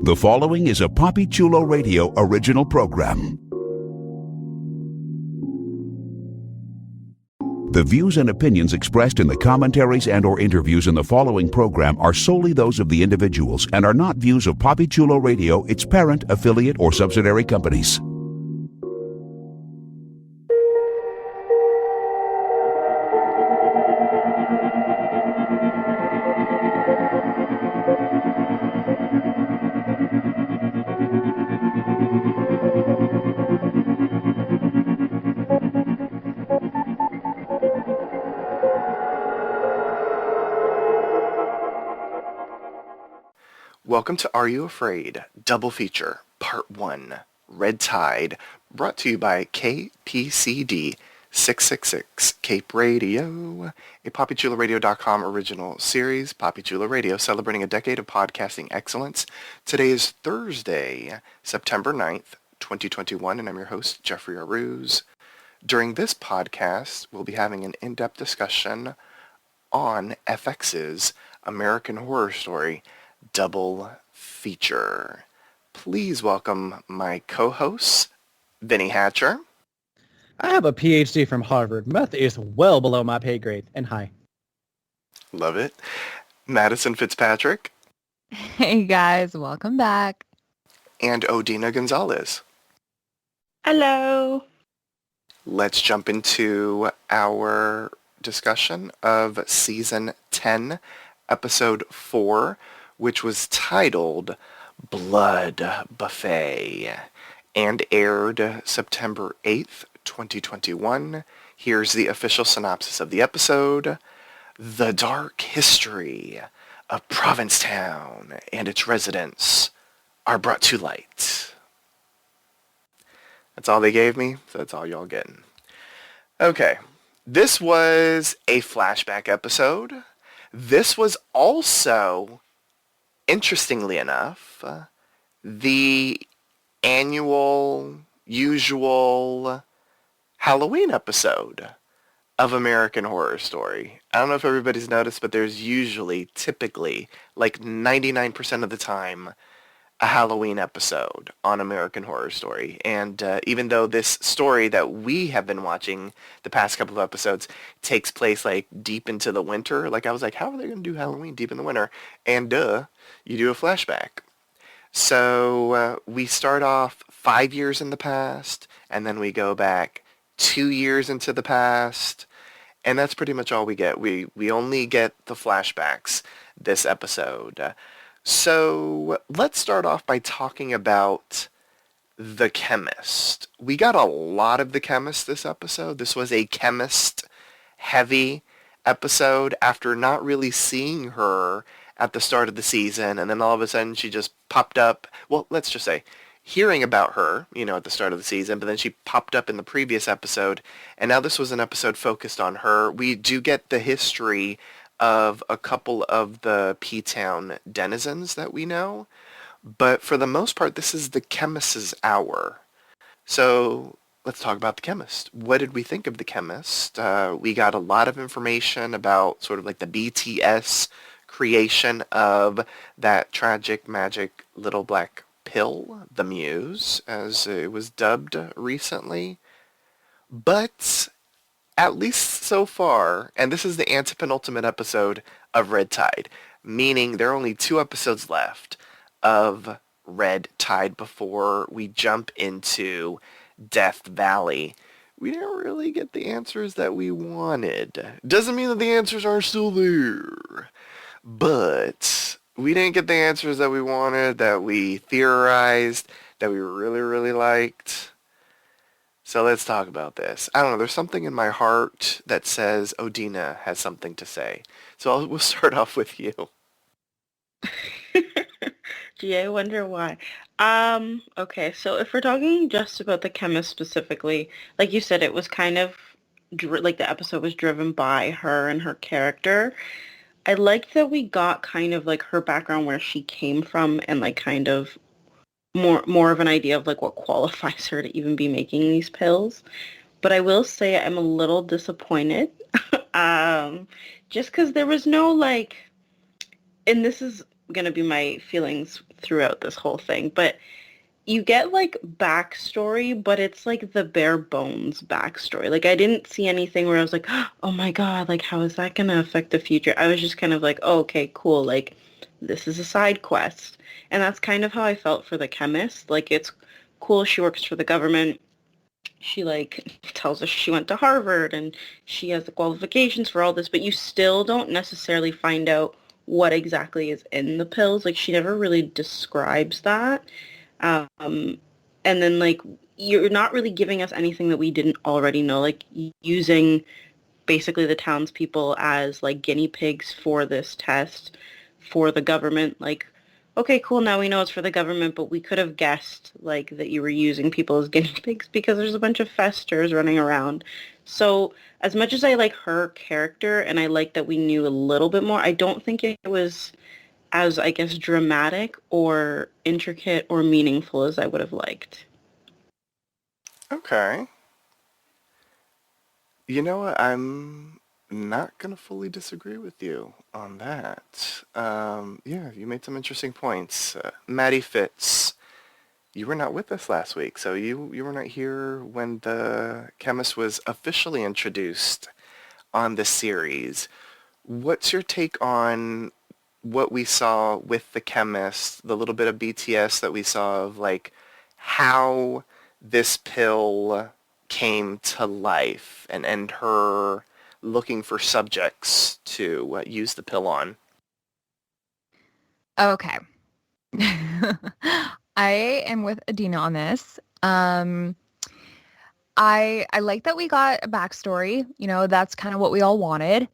The following is a Papi Chulo Radio original program. The views and opinions expressed in the commentaries and/or interviews in the following program are solely those of the individuals and are not views of Papi Chulo Radio, its parent, affiliate, or subsidiary companies. Welcome to Are You Afraid? Double Feature, Part 1, Red Tide, brought to you by KPCD 666 Cape Radio, a PapiChuloRadio.com original series, Papi Chulo Radio, celebrating a decade of podcasting excellence. Today is Thursday, September 9th, 2021, and I'm your host, Jeffrey Arauz. During this podcast, we'll be having an in-depth discussion on FX's American Horror Story Double Feature. Please welcome my co-hosts, Vinnie Hatcher. I have a PhD from Harvard. Meth is well below my pay grade. And hi. Love it. Madison Fitzpatrick. Hey guys, welcome back. And Odina Gonzales. Hello. Let's jump into our discussion of Season 10, Episode 4, which was titled Blood Buffet and aired September 8th, 2021. Here's the official synopsis of the episode. The dark history of Provincetown and its residents are brought to light. That's all they gave me, so that's all y'all getting. Okay, this was a flashback episode. This was also, interestingly enough, the annual, usual Halloween episode of American Horror Story. I don't know if everybody's noticed, but there's usually, typically, like 99% of the time, a Halloween episode on American Horror Story. And even though this story that we have been watching the past couple of episodes takes place like deep into the winter, like I was like, how are they going to do Halloween deep in the winter? And you do a flashback. So we start off 5 years in the past, and then we go back 2 years into the past, and that's pretty much all we get. We only get the flashbacks this episode. So let's start off by talking about the chemist. We got a lot of the chemist this episode. This was a chemist-heavy episode after not really seeing her at the start of the season, and then all of a sudden she just popped up. Well, let's just say hearing about her, at the start of the season, but then she popped up in the previous episode, and now this was an episode focused on her. We do get the history of a couple of the P-Town denizens that we know, but for the most part, this is the chemist's hour. So let's talk about the chemist. What did we think of the chemist? We got a lot of information about sort of like the BTS creation of that tragic magic little black pill, the Muse, as it was dubbed recently. But at least so far, and this is the antepenultimate episode of Red Tide, meaning there are only 2 episodes left of Red Tide before we jump into Death Valley. We didn't really get the answers that we wanted. Doesn't mean that the answers aren't still there, but we didn't get the answers that we wanted, that we theorized, that we really, really liked. So let's talk about this. I don't know, there's something in my heart that says Odina has something to say. So we'll start off with you. Gee, I wonder why. Okay, so if we're talking just about the chemist specifically, like you said, it was kind of, like the episode was driven by her and her character. I liked that we got kind of like her background, where she came from, and like kind of more of an idea of like what qualifies her to even be making these pills. But I will say I'm a little disappointed, just because there was no like, and this is going to be my feelings throughout this whole thing, but you get like backstory, but it's like the bare bones backstory. Like I didn't see anything where I was like, oh my God, like how is that going to affect the future? I was just kind of like, oh, okay, cool. Like this is a side quest. And that's kind of how I felt for the chemist. Like it's cool. She works for the government. She like tells us she went to Harvard and she has the qualifications for all this, but you still don't necessarily find out what exactly is in the pills. Like she never really describes that. And then like you're not really giving us anything that we didn't already know, like using basically the townspeople as like guinea pigs for this test for the government. Like, okay, cool, now we know it's for the government, but we could have guessed like that you were using people as guinea pigs because there's a bunch of festers running around. So as much as I like her character and I like that we knew a little bit more, I don't think it was as, I guess, dramatic or intricate or meaningful as I would have liked. Okay. You know what? I'm not going to fully disagree with you on that. Yeah, you made some interesting points. Maddie Fitz, you were not with us last week, so you were not here when the chemist was officially introduced on the series. What's your take on what we saw with the chemist, the little bit of BTS that we saw of like how this pill came to life and her looking for subjects to use the pill on? Okay. I am with Odina on this. I like that we got a backstory. You know, that's kind of what we all wanted.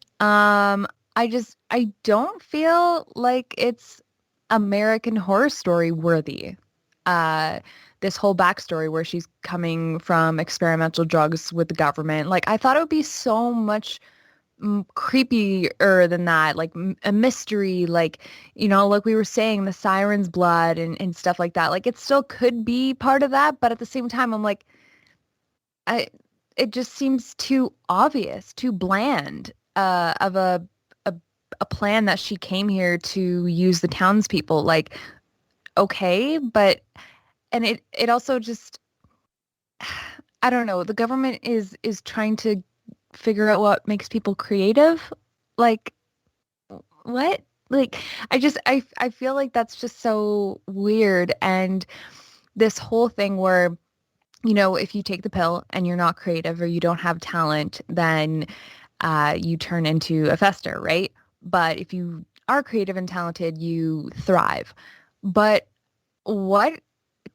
I don't feel like it's American Horror Story worthy. This whole backstory where she's coming from experimental drugs with the government. Like, I thought it would be so much creepier than that, like a mystery, like, you know, like we were saying, the siren's blood and stuff like that. Like, it still could be part of that, but at the same time, I'm like, it just seems too obvious, too bland, of a plan that she came here to use the townspeople. Like, okay, but, and it also just, I don't know, the government is trying to figure out what makes people creative. Like, what? Like, I feel like that's just so weird. And this whole thing where, you know, if you take the pill and you're not creative or you don't have talent, then you turn into a fester, right? But if you are creative and talented, you thrive. But what,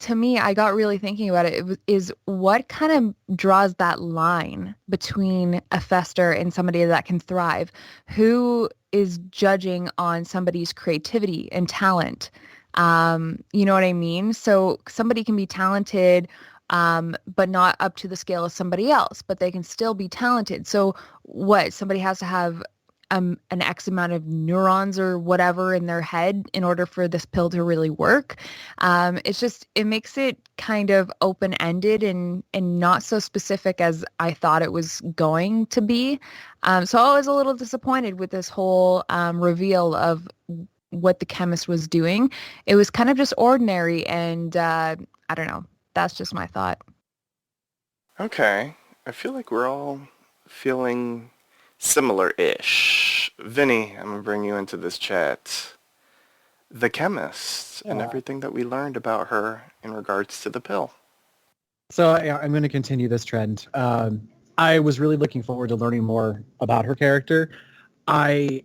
to me, I got really thinking about it, is what kind of draws that line between a fester and somebody that can thrive? Who is judging on somebody's creativity and talent? You know what I mean? So somebody can be talented, but not up to the scale of somebody else, but they can still be talented. So what? Somebody has to have an X amount of neurons or whatever in their head in order for this pill to really work. It's just, it makes it kind of open-ended and not so specific as I thought it was going to be. So I was a little disappointed with this whole reveal of what the chemist was doing. It was kind of just ordinary, and I don't know. That's just my thought. Okay. I feel like we're all feeling similar-ish. Vinny, I'm going to bring you into this chat. The chemist and everything that we learned about her in regards to the pill. So I'm going to continue this trend. I was really looking forward to learning more about her character. I'm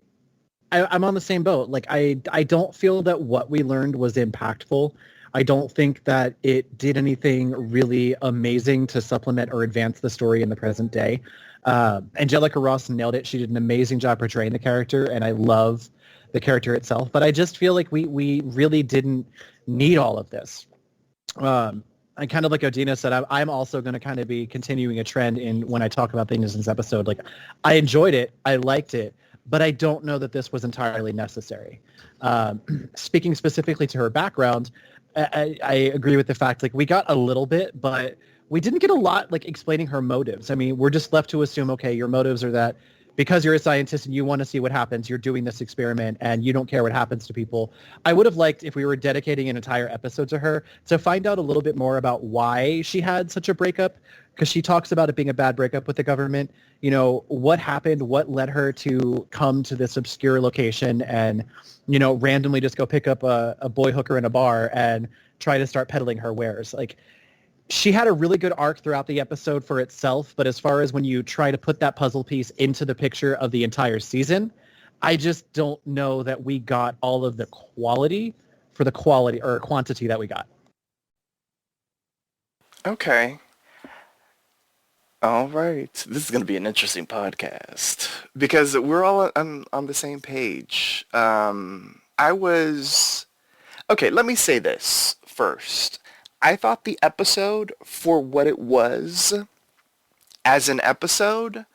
on the same boat. Like, I don't feel that what we learned was impactful. I don't think that it did anything really amazing to supplement or advance the story in the present day. Angelica Ross nailed it. She did an amazing job portraying the character, and I love the character itself. But I just feel like we really didn't need all of this. I kind of, like Odina said, I'm also going to kind of be continuing a trend in when I talk about things in this episode. Like, I enjoyed it. I liked it. But I don't know that this was entirely necessary. Speaking specifically to her background, I agree with the fact, like, we got a little bit, but we didn't get a lot, like, explaining her motives. I mean, we're just left to assume, okay, your motives are that because you're a scientist and you want to see what happens, you're doing this experiment and you don't care what happens to people. I would have liked if we were dedicating an entire episode to her to find out a little bit more about why she had such a breakup, because she talks about it being a bad breakup with the government. You know, what happened, what led her to come to this obscure location and, you know, randomly just go pick up a boy hooker in a bar and try to start peddling her wares. Like, she had a really good arc throughout the episode for itself, but as far as when you try to put that puzzle piece into the picture of the entire season, I just don't know that we got all of the quality for the quality or quantity that we got. Okay. All right. This is going to be an interesting podcast because we're all on the same page. Okay, let me say this first. I thought the episode, for what it was as an episode,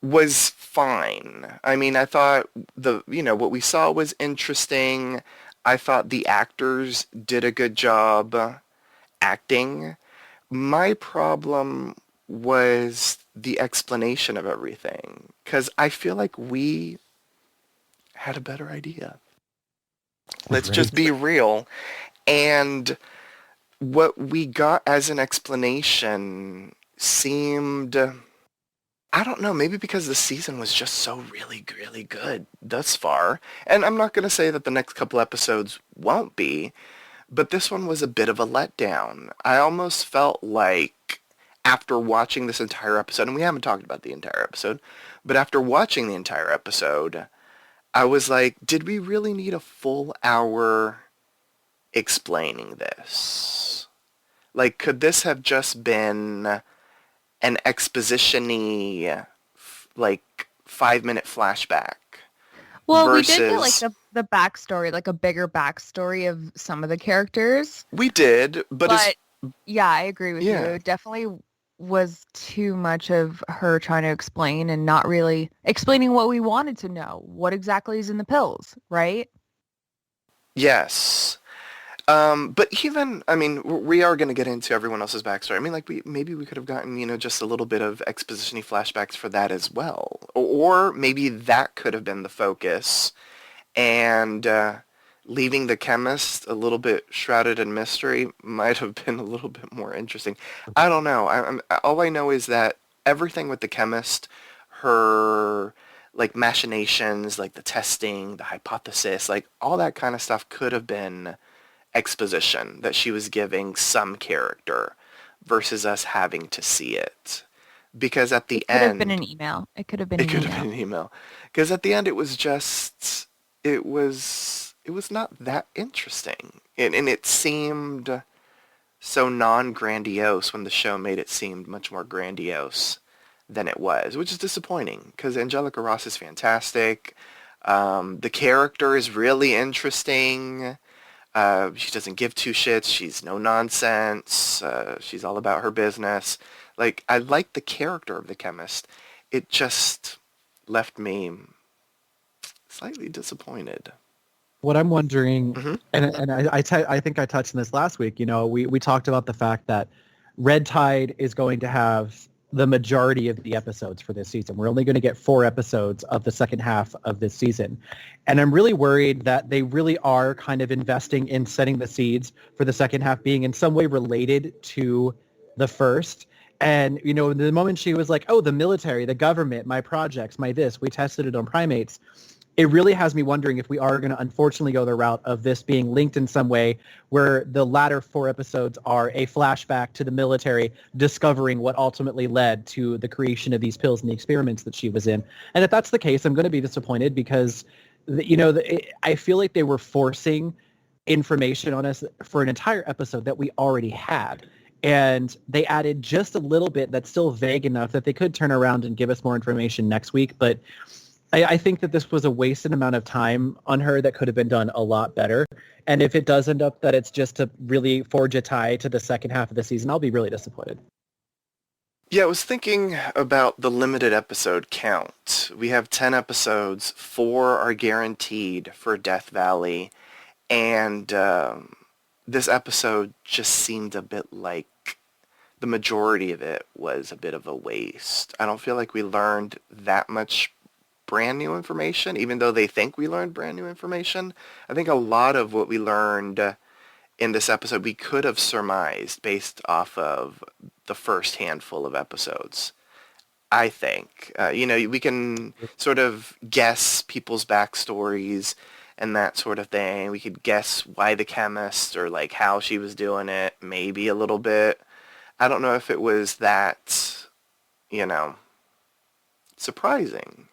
was fine. I mean, I thought what we saw was interesting. I thought the actors did a good job acting. My problem was the explanation of everything, because I feel like we had a better idea. Let's just be real. And what we got as an explanation seemed, I don't know, maybe because the season was just so really, really good thus far. And I'm not going to say that the next couple episodes won't be, but this one was a bit of a letdown. I almost felt like after watching this entire episode, and we haven't talked about the entire episode, but after watching the entire episode, I was like, did we really need a full hour explaining this? Like, could this have just been an exposition-y, like, 5-minute flashback? Well, versus... we did get, like, the backstory, like a bigger backstory of some of the characters. We did, but yeah, I agree with you. It definitely was too much of her trying to explain and not really explaining what we wanted to know. What exactly is in the pills, right? Yes. But even, I mean, we are going to get into everyone else's backstory. I mean, like, maybe we could have gotten, just a little bit of exposition-y flashbacks for that as well. Or maybe that could have been the focus, and leaving the chemist a little bit shrouded in mystery might have been a little bit more interesting. I don't know. All I know is that everything with the chemist, her, like, machinations, like the testing, the hypothesis, like, all that kind of stuff could have been exposition that she was giving some character versus us having to see it. Because at the end... It could have been an email. It could have been an email. Because at the end it was just... It was not that interesting. And it seemed so non-grandiose when the show made it seem much more grandiose than it was, which is disappointing because Angelica Ross is fantastic. The character is really interesting. She doesn't give two shits. She's no nonsense. She's all about her business. Like, I like the character of the chemist. It just left me slightly disappointed. What I'm wondering, and I think I touched on this last week, we talked about the fact that Red Tide is going to have the majority of the episodes for this season. We're only going to get 4 episodes of the second half of this season. And I'm really worried that they really are kind of investing in setting the seeds for the second half being in some way related to the first. And, the moment she was like, oh, the military, the government, my projects, my this, we tested it on primates. It really has me wondering if we are going to unfortunately go the route of this being linked in some way where the latter 4 episodes are a flashback to the military discovering what ultimately led to the creation of these pills and the experiments that she was in. And if that's the case, I'm going to be disappointed because, I feel like they were forcing information on us for an entire episode that we already had. And they added just a little bit that's still vague enough that they could turn around and give us more information next week. But I think that this was a wasted amount of time on her that could have been done a lot better. And if it does end up that it's just to really forge a tie to the second half of the season, I'll be really disappointed. Yeah, I was thinking about the limited episode count. We have 10 episodes, 4 are guaranteed for Death Valley, and this episode just seemed a bit like the majority of it was a bit of a waste. I don't feel like we learned that much brand new information, even though they think we learned brand new information. I think a lot of what we learned in this episode we could have surmised based off of the first handful of episodes. I think. We can sort of guess people's backstories and that sort of thing. We could guess why the chemist or like how she was doing it, maybe a little bit. I don't know if it was that, surprising.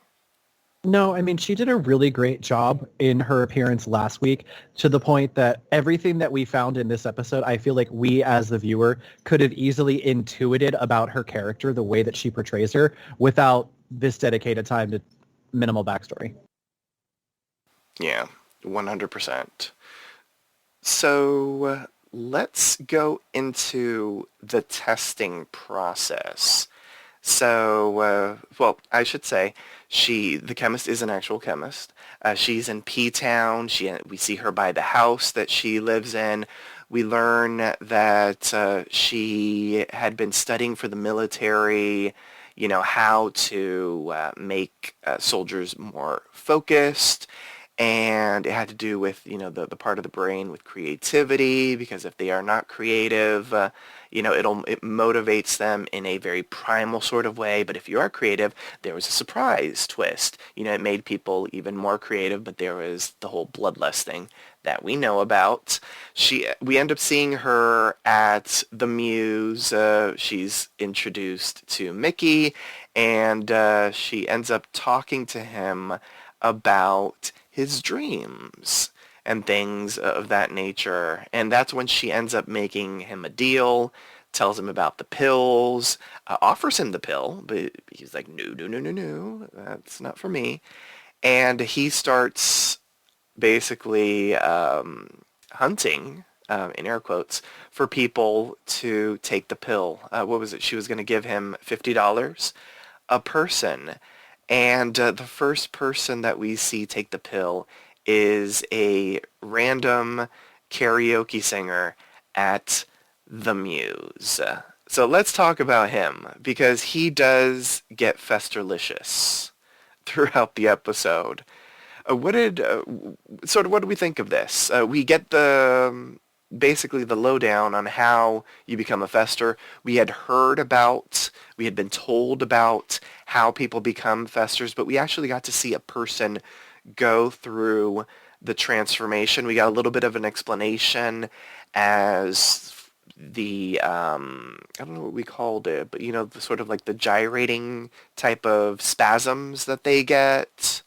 No, I mean, she did a really great job in her appearance last week, to the point that everything that we found in this episode, I feel like we as the viewer could have easily intuited about her character, the way that she portrays her, without this dedicated time to minimal backstory. Yeah, 100%. So let's go into the testing process. So, I should say, the chemist is an actual chemist. She's in P-Town. We see her by the house that she lives in. We learn that she had been studying for the military, how to make soldiers more focused. And it had to do with, the part of the brain with creativity, because if they are not creative, it motivates them in a very primal sort of way. But if you are creative, there was a surprise twist. It made people even more creative, but there was the whole bloodlust thing that we know about. We end up seeing her at the Muse. She's introduced to Mickey, and she ends up talking to him about his dreams and things of that nature. And that's when she ends up making him a deal, tells him about the pills, offers him the pill, but he's like, no, that's not for me. And he starts basically hunting, in air quotes, for people to take the pill. What was it? She was going to give him $50 a person. And the first person that we see take the pill is a random karaoke singer at the Muse. So let's talk about him, because he does get festerlicious throughout the episode. What did we think of this? We get basically the lowdown on how you become a fester. We had been told about how people become festers, but we actually got to see a person go through the transformation. We got a little bit of an explanation as the, I don't know what we called it, but the sort of like the gyrating type of spasms that they get.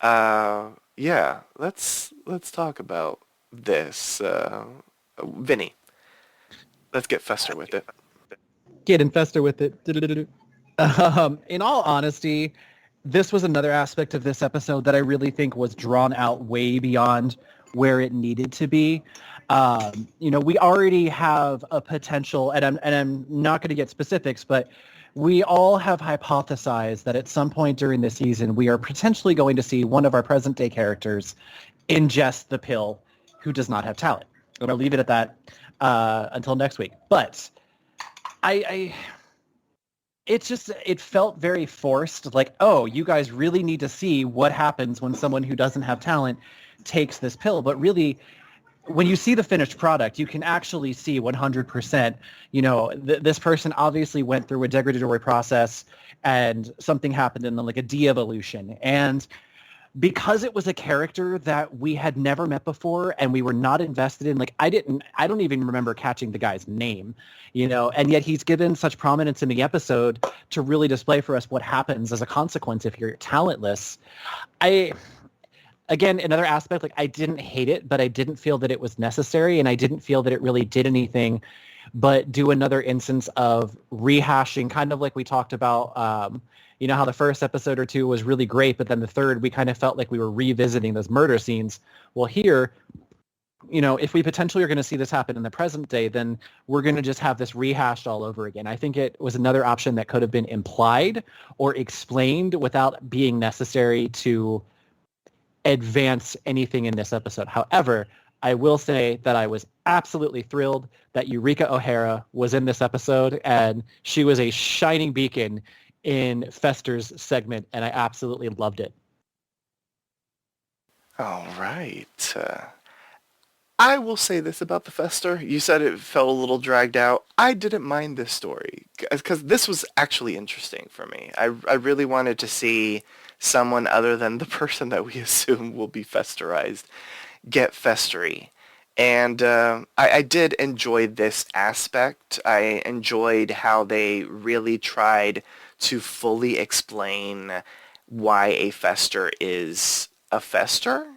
Yeah, let's talk about this. Vinny, let's get fester with it. Get infester with it. In all honesty, this was another aspect of this episode that I really think was drawn out way beyond where it needed to be. We already have a potential, and I'm not going to get specifics, but we all have hypothesized that at some point during this season, we are potentially going to see one of our present-day characters ingest the pill who does not have talent. I'm going to leave it at that until next week. But it felt very forced, like, oh, you guys really need to see what happens when someone who doesn't have talent takes this pill. But really, when you see the finished product, you can actually see 100%, this person obviously went through a degradatory process and something happened in like a de-evolution. And because it was a character that we had never met before and we were not invested in, like I don't even remember catching the guy's name, and yet he's given such prominence in the episode to really display for us what happens as a consequence if you're talentless. Again, another aspect, like I didn't hate it, but I didn't feel that it was necessary, and I didn't feel that it really did anything but do another instance of rehashing, kind of like we talked about, how the first episode or two was really great, but then the third, we kind of felt like we were revisiting those murder scenes. Well, here, if we potentially are going to see this happen in the present day, then we're going to just have this rehashed all over again. I think it was another option that could have been implied or explained without being necessary to advance anything in this episode. However, I will say that I was absolutely thrilled that Eureka O'Hara was in this episode, and she was a shining beacon in Fester's segment, and I absolutely loved it. All right. I will say this about the Fester. You said it felt a little dragged out. I didn't mind this story because this was actually interesting for me. I really wanted to see someone other than the person that we assume will be Festerized get Festery. And I did enjoy this aspect. I enjoyed how they really tried to fully explain why a Fester is a Fester.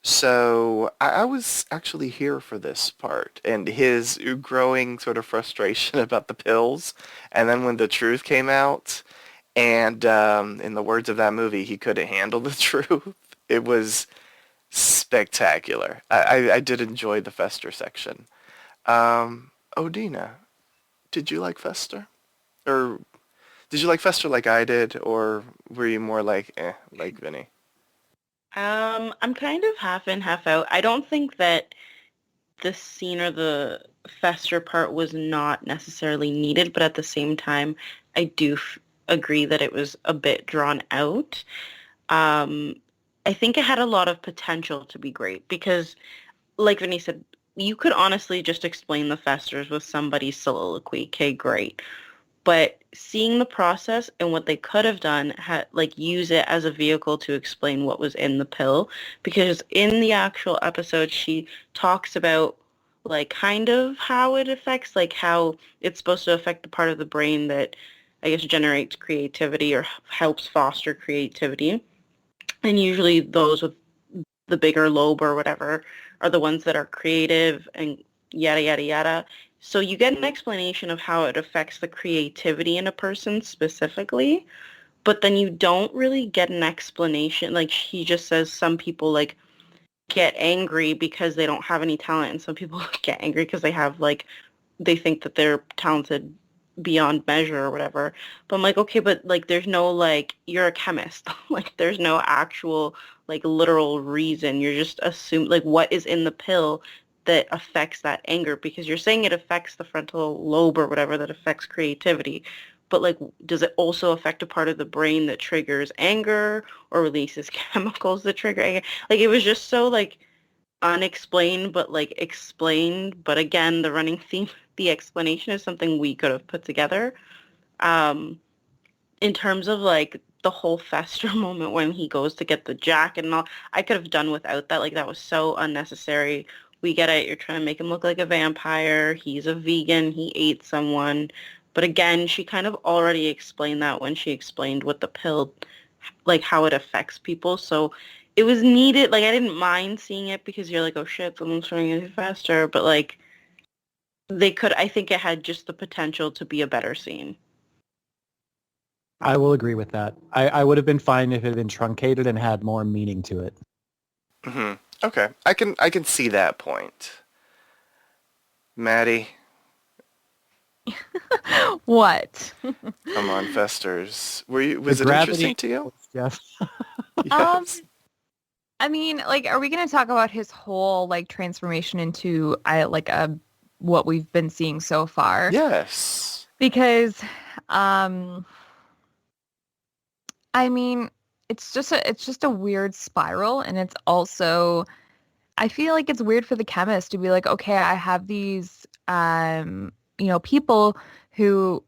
So I was actually here for this part and his growing sort of frustration about the pills. And then when the truth came out, and in the words of that movie, he couldn't handle the truth. It was spectacular. I did enjoy the Fester section. Odina, did you like Fester? Or did you like Fester like I did? Or were you more like Vinny? I'm kind of half in, half out. I don't think that the scene or the Fester part was not necessarily needed, but at the same time, I do agree that it was a bit drawn out. I think it had a lot of potential to be great because, like Vinny said, you could honestly just explain the Festers with somebody's soliloquy. Okay, great. But seeing the process and what they could have done, use it as a vehicle to explain what was in the pill. Because in the actual episode, she talks about like kind of how it affects, like how it's supposed to affect the part of the brain that I guess generates creativity or helps foster creativity. And usually those with the bigger lobe or whatever are the ones that are creative and yada, yada, yada. So you get an explanation of how it affects the creativity in a person specifically, but then you don't really get an explanation. Like he just says some people like get angry because they don't have any talent, and some people get angry because they think that they're talented beyond measure or whatever. But I'm like, okay, but like there's no like you're a chemist. Like there's no actual like literal reason. You're just assume like what is in the pill that affects that anger, because you're saying it affects the frontal lobe or whatever that affects creativity. But like does it also affect a part of the brain that triggers anger or releases chemicals that trigger anger? Like it was just so like unexplained but like explained. But again, the running theme, the explanation is something we could have put together. In terms of like the whole Fester moment when he goes to get the jacket and all, I could have done without that. Like that was so unnecessary. We get it. You're trying to make him look like a vampire. He's a vegan. He ate someone. But again, she kind of already explained that when she explained what the pill, like how it affects people. So it was needed. Like I didn't mind seeing it because you're like, oh shit, someone's turning into Fester. But like I think it had just the potential to be a better scene. I will agree with that. I would have been fine if it had been truncated and had more meaning to it. Mm-hmm. Okay, I can see that point. Maddie, What? come on, Festers. Was it interesting to you? Yes. Yes. I mean, like, are we going to talk about his whole like transformation into what we've been seeing so far? Yes. Because, I mean, it's just a weird spiral, and it's also, I feel like it's weird for the chemist to be like, okay, I have these, people who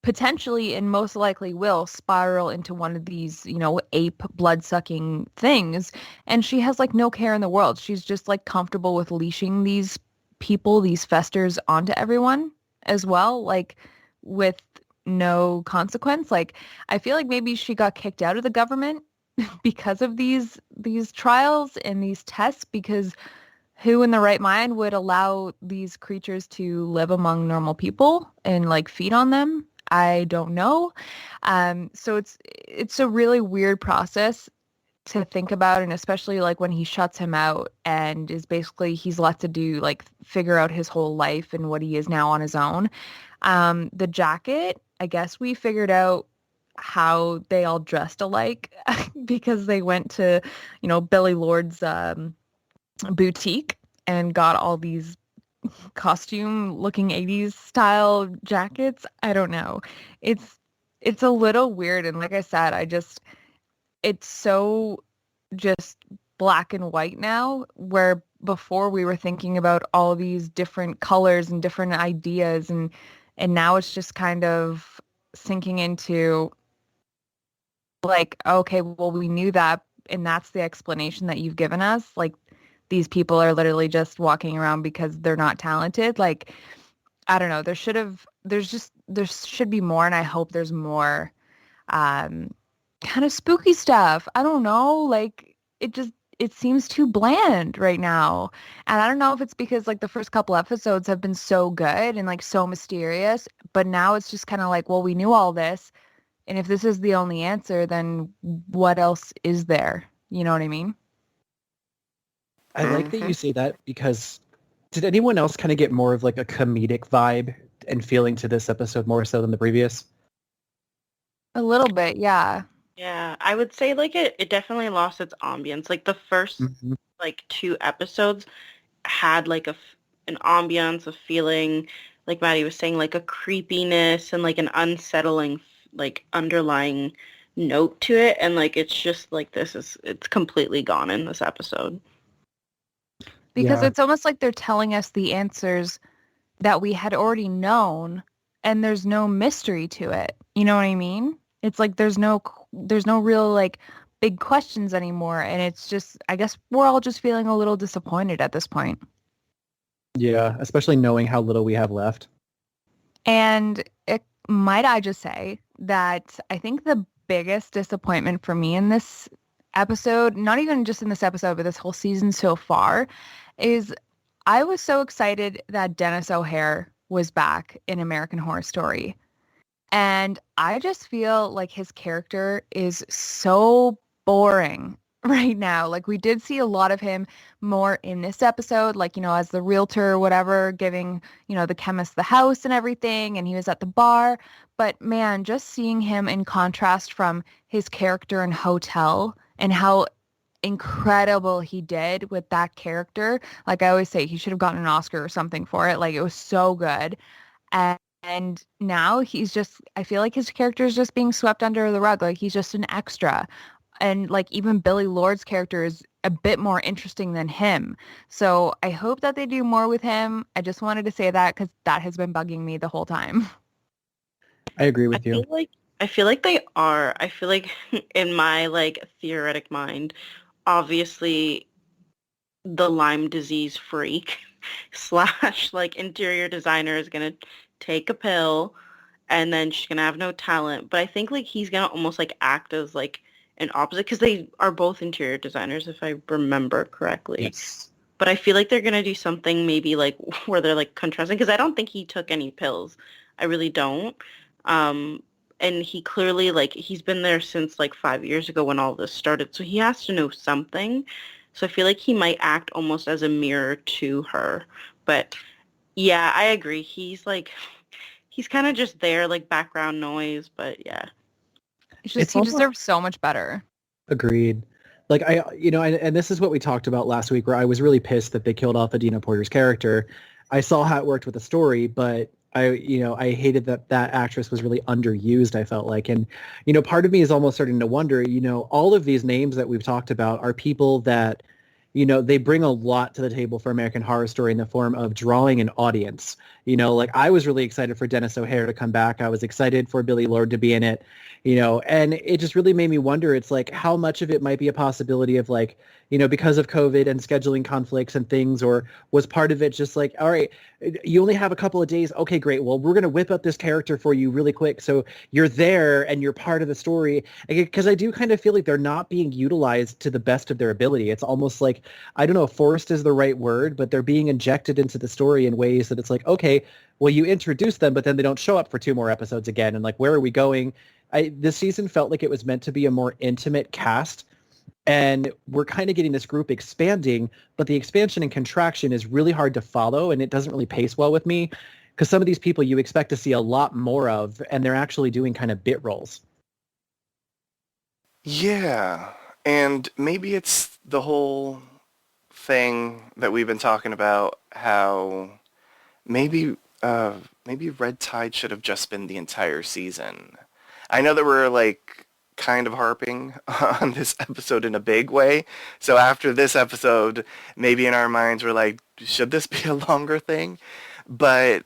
potentially and most likely will spiral into one of these, ape blood-sucking things. And she has like no care in the world. She's just like comfortable with leashing these people, these Festers onto everyone as well, like with no consequence. Like I feel like maybe she got kicked out of the government because of these trials and these tests, because who in the right mind would allow these creatures to live among normal people and like feed on them? I don't know. So it's a really weird process to think about, and especially like when he shuts him out and is basically he's left to do like figure out his whole life and what he is now on his own. The jacket, I guess we figured out how they all dressed alike because they went to, Billy Lord's boutique, and got all these costume looking 80s style jackets. I don't know. It's a little weird, and like I said, it's so just black and white now, where before we were thinking about all these different colors and different ideas, and now it's just kind of sinking into like, okay, well, we knew that, and that's the explanation that you've given us. Like, these people are literally just walking around because they're not talented. Like, I don't know. There should be more, and I hope there's more kind of spooky stuff. I don't know. Like, it seems too bland right now. And I don't know if it's because like the first couple episodes have been so good and like so mysterious, but now it's just kind of like, well, we knew all this. And if this is the only answer, then what else is there? You know what I mean? I like that you say that because did anyone else kind of get more of like a comedic vibe and feeling to this episode more so than the previous? A little bit, yeah. Yeah, I would say like it definitely lost its ambience. Like the first Mhm. like 2 episodes had like an ambiance, a feeling, like Maddie was saying, like a creepiness and like an unsettling like underlying note to it, and like it's just like it's completely gone in this episode. Because Yeah. it's almost like they're telling us the answers that we had already known, and there's no mystery to it. You know what I mean? It's like there's no real like big questions anymore, and it's just, I guess we're all just feeling a little disappointed at this point. Yeah, especially knowing how little we have left. And might I just say that I think the biggest disappointment for me in this episode, not even just in this episode, but this whole season so far, is I was so excited that Dennis O'Hare was back in American Horror Story. And I just feel like his character is so boring right now. Like, we did see a lot of him more in this episode, like, you know, as the realtor or whatever, giving, you know, the chemist the house and everything, and he was at the bar. But man, just seeing him in contrast from his character in Hotel and how incredible he did with that character. Like I always say, he should have gotten an Oscar or something for it. Like, it was so good. And now he's just, I feel like his character is just being swept under the rug. Like, he's just an extra. And like even Billy Lord's character is a bit more interesting than him. So I hope that they do more with him. I just wanted to say that because that has been bugging me the whole time. I agree I with you. feel like they are. I feel like in my like theoretic mind, obviously the Lyme disease freak slash like interior designer is gonna take a pill and then she's gonna have no talent. But I think like he's gonna almost like act as like an opposite because they are both interior designers if I remember correctly. Yes. But I feel like they're gonna do something maybe like where they're like contrasting because I don't think he took any pills. I really don't. Um, and he clearly like he's been there since like 5 years ago when all this started, so he has to know something. So I feel like he might act almost as a mirror to her. But yeah, I agree. He's kind of just there like background noise, but yeah. It's just, It's he almost deserves so much better. agreed. Like and this is what we talked about last week, where I was really pissed that they killed off Odina Porter's character. I saw how it worked with the story, but I hated that actress was really underused, I felt like. And, part of me is almost starting to wonder, all of these names that we've talked about are people that, they bring a lot to the table for American Horror Story in the form of drawing an audience. Like I was really excited for Dennis O'Hare to come back. I was excited for Billy Lord to be in it, and it just really made me wonder, it's like how much of it might be a possibility of like, because of COVID and scheduling conflicts and things, or was part of it just like, all right, you only have a couple of days. Okay, great. Well, we're going to whip up this character for you really quick. So you're there and you're part of the story. Because I do kind of feel like they're not being utilized to the best of their ability. It's almost like, I don't know if forced is the right word, but they're being injected into the story in ways that it's like, okay, well, you introduce them, but then they don't show up for 2 more episodes again. And like, where are we going? This season felt like it was meant to be a more intimate cast. And we're kind of getting this group expanding, but the expansion and contraction is really hard to follow, and it doesn't really pace well with me because some of these people you expect to see a lot more of, and they're actually doing kind of bit roles. Yeah, and maybe it's the whole thing that we've been talking about, how maybe maybe Red Tide should have just been the entire season. I know that we're like kind of harping on this episode in a big way. So after this episode, maybe in our minds we're like, should this be a longer thing? But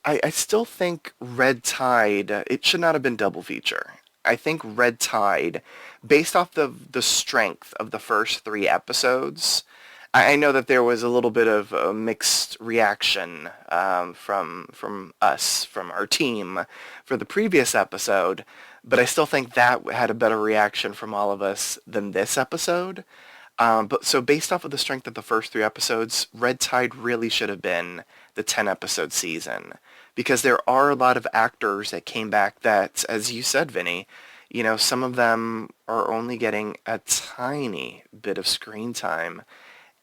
I still think Red Tide, it should not have been double feature. I think Red Tide, based off the strength of the first 3 episodes, I know that there was a little bit of a mixed reaction from us, from our team, for the previous episode, but I still think that had a better reaction from all of us than this episode. But so based off of the strength of the first 3 episodes, Red Tide really should have been the 10-episode season, because there are a lot of actors that came back that, as you said, Vinny, you know, some of them are only getting a tiny bit of screen time,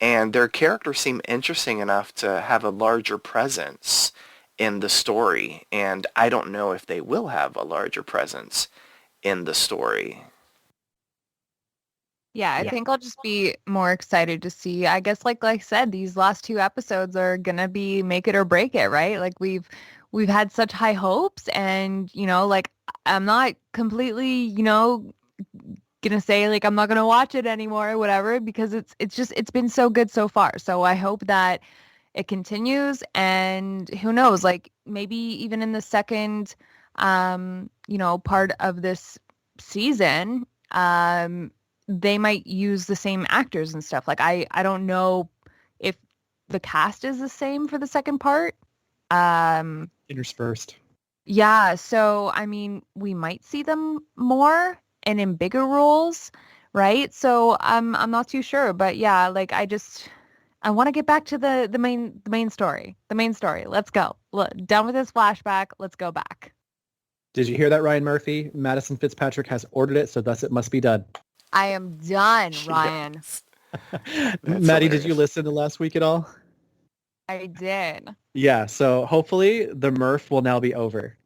and their characters seem interesting enough to have a larger presence in the story, and I don't know if they will have a larger presence in the story. Yeah, I think I'll just be more excited to see. I guess like I said, these last 2 episodes are gonna be make it or break it, right? Like we've had such high hopes, and you know, like I'm not completely, you know, gonna say like I'm not gonna watch it anymore or whatever, because it's been so good so far. So I hope that it continues, and who knows, like maybe even in the second you know, part of this season, they might use the same actors and stuff. Like I don't know if the cast is the same for the second part. Interspersed. Yeah, so I mean, we might see them more and in bigger roles, right? So I'm not too sure, but yeah, like I want to get back to the main story. The main story. Let's go. Look, done with this flashback. Let's go back. Did you hear that, Ryan Murphy? Madison Fitzpatrick has ordered it, so thus it must be done. I am done, Ryan. Maddie, did you listen to last week at all? I did. Yeah, so hopefully the Murph will now be over.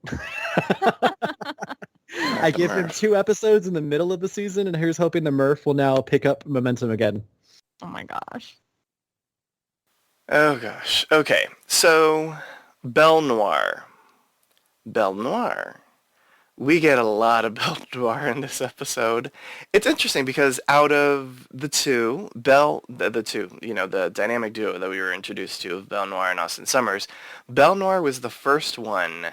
I give him 2 episodes in the middle of the season, and here's hoping the Murph will now pick up momentum again. Oh my gosh. Oh gosh. Okay, so Belle Noire. Belle Noire. We get a lot of Belle Noire in this episode. It's interesting because out of the two, the two, you know, the dynamic duo that we were introduced to of Belle Noire and Austin Summers, Belle Noire was the first one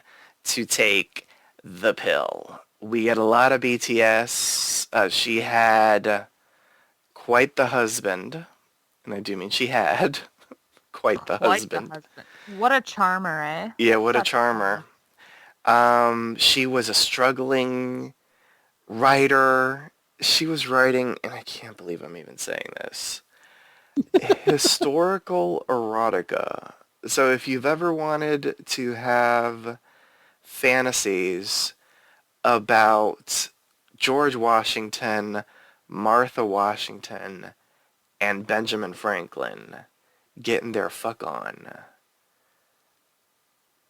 to take the pill. We get a lot of BTS. She had quite the husband, and I do mean she had quite the husband. What a charmer, eh? Yeah, what a charmer. She was a struggling writer. She was writing, and I can't believe I'm even saying this, historical erotica. So if you've ever wanted to have fantasies about George Washington, Martha Washington, and Benjamin Franklin getting their fuck on,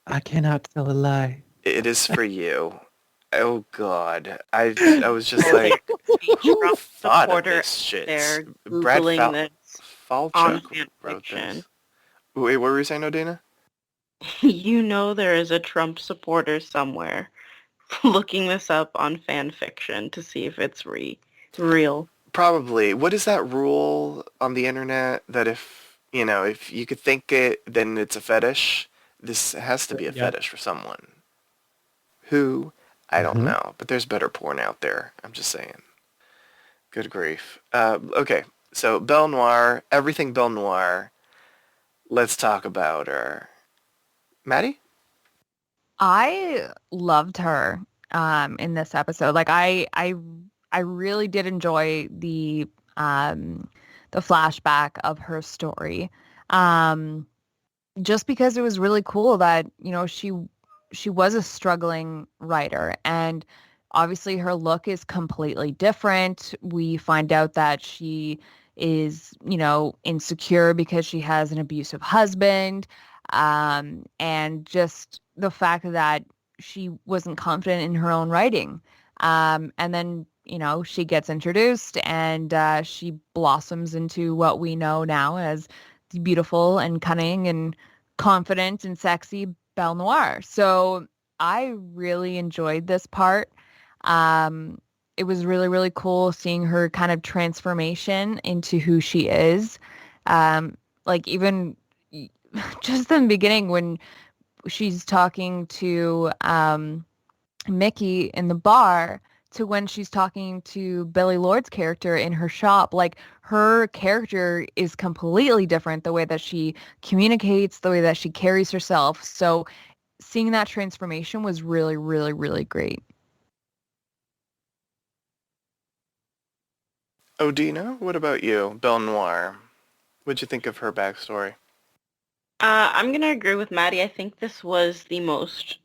I cannot tell a lie. it is for you. Oh God, I was just like, who thought of this shit? They're Brad Googling this on Falchuk wrote fanfiction. this. Wait, what were you saying, Odina? You know there is a Trump supporter somewhere looking this up on fanfiction to see if it's real. Probably. What is that rule on the internet that if you could think it, then it's a fetish? This has to be a fetish for someone. Who? I don't know. But there's better porn out there. I'm just saying. Good grief. Okay, so Belle Noire, everything Belle Noire. Let's talk about her. Maddie? I loved her in this episode. Like I really did enjoy the flashback of her story. Just because it was really cool that, you know, she was a struggling writer, and obviously her look is completely different. We find out that she is, you know, insecure because she has an abusive husband, and just the fact that she wasn't confident in her own writing. And then she gets introduced and she blossoms into what we know now as the beautiful and cunning and confident and sexy Belle Noire. So I really enjoyed this part. It was really, really cool seeing her kind of transformation into who she is. Like even just in the beginning when she's talking to Mickey in the bar to when she's talking to Billy Lord's character in her shop, like her character is completely different, the way that she communicates, the way that she carries herself. So seeing that transformation was really, really, really great. Odina, what about you? Belle Noire. What'd you think of her backstory? I'm gonna agree with Maddie. I think this was the most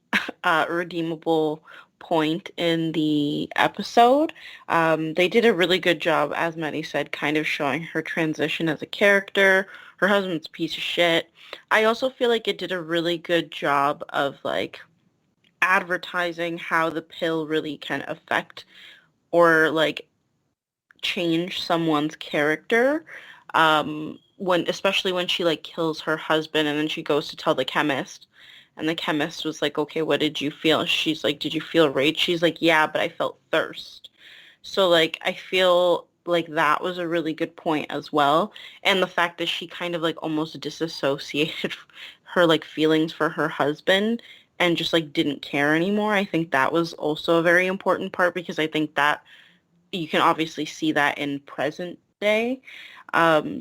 redeemable point in the episode. They did a really good job, as Maddie said, kind of showing her transition as a character. Her husband's a piece of shit. I also feel like it did a really good job of like advertising how the pill really can affect or like change someone's character. When especially when she like kills her husband and then she goes to tell the chemist and the chemist was like, okay, what did you feel? She's like, did you feel rage? She's like, yeah, but I felt thirst. So like I feel like that was a really good point as well. And the fact that she kind of like almost disassociated her like feelings for her husband and just like didn't care anymore. I think that was also a very important part because I think that you can obviously see that in present day.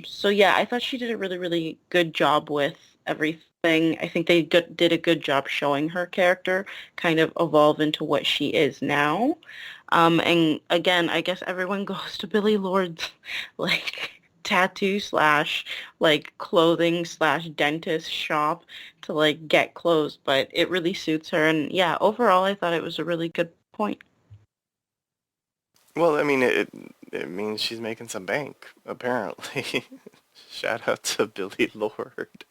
So yeah, I thought she did a really, really good job with everything. I think they did a good job showing her character kind of evolve into what she is now. And again, I guess everyone goes to Billy Lord's like tattoo slash like clothing slash dentist shop to like get clothes, but it really suits her. And yeah, overall, I thought it was a really good point. Well, I mean, it means she's making some bank, apparently. Shout out to Billy Lord.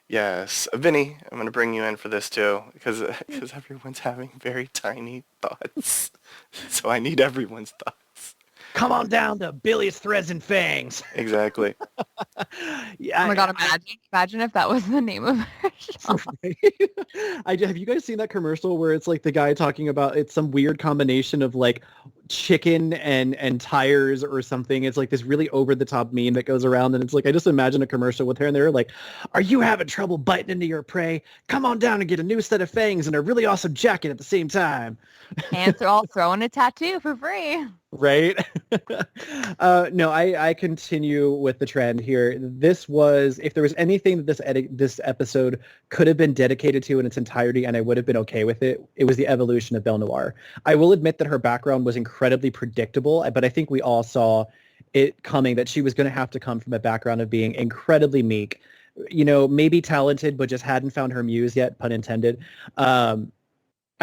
Yes. Vinny, I'm going to bring you in for this too, because everyone's having very tiny thoughts. So I need everyone's thoughts. Come on down to Billy's Threads and Fangs. Exactly. Yeah, Oh my God, imagine if that was the name of her show. Have you guys seen that commercial where it's like the guy talking about it's some weird combination of like chicken and tires or something? It's like this really over the top meme that goes around, and it's like I just imagine a commercial with her and they're like, "Are you having trouble biting into your prey? Come on down and get a new set of fangs and a really awesome jacket at the same time." And throw in a tattoo for free. Right? No, I continue with the trend here. This was, if there was anything that this episode could have been dedicated to in its entirety, and I would have been okay with it, it was the evolution of Belle Noire. I will admit that her background was incredibly predictable, but I think we all saw it coming that she was going to have to come from a background of being incredibly meek, maybe talented, but just hadn't found her muse yet, pun intended.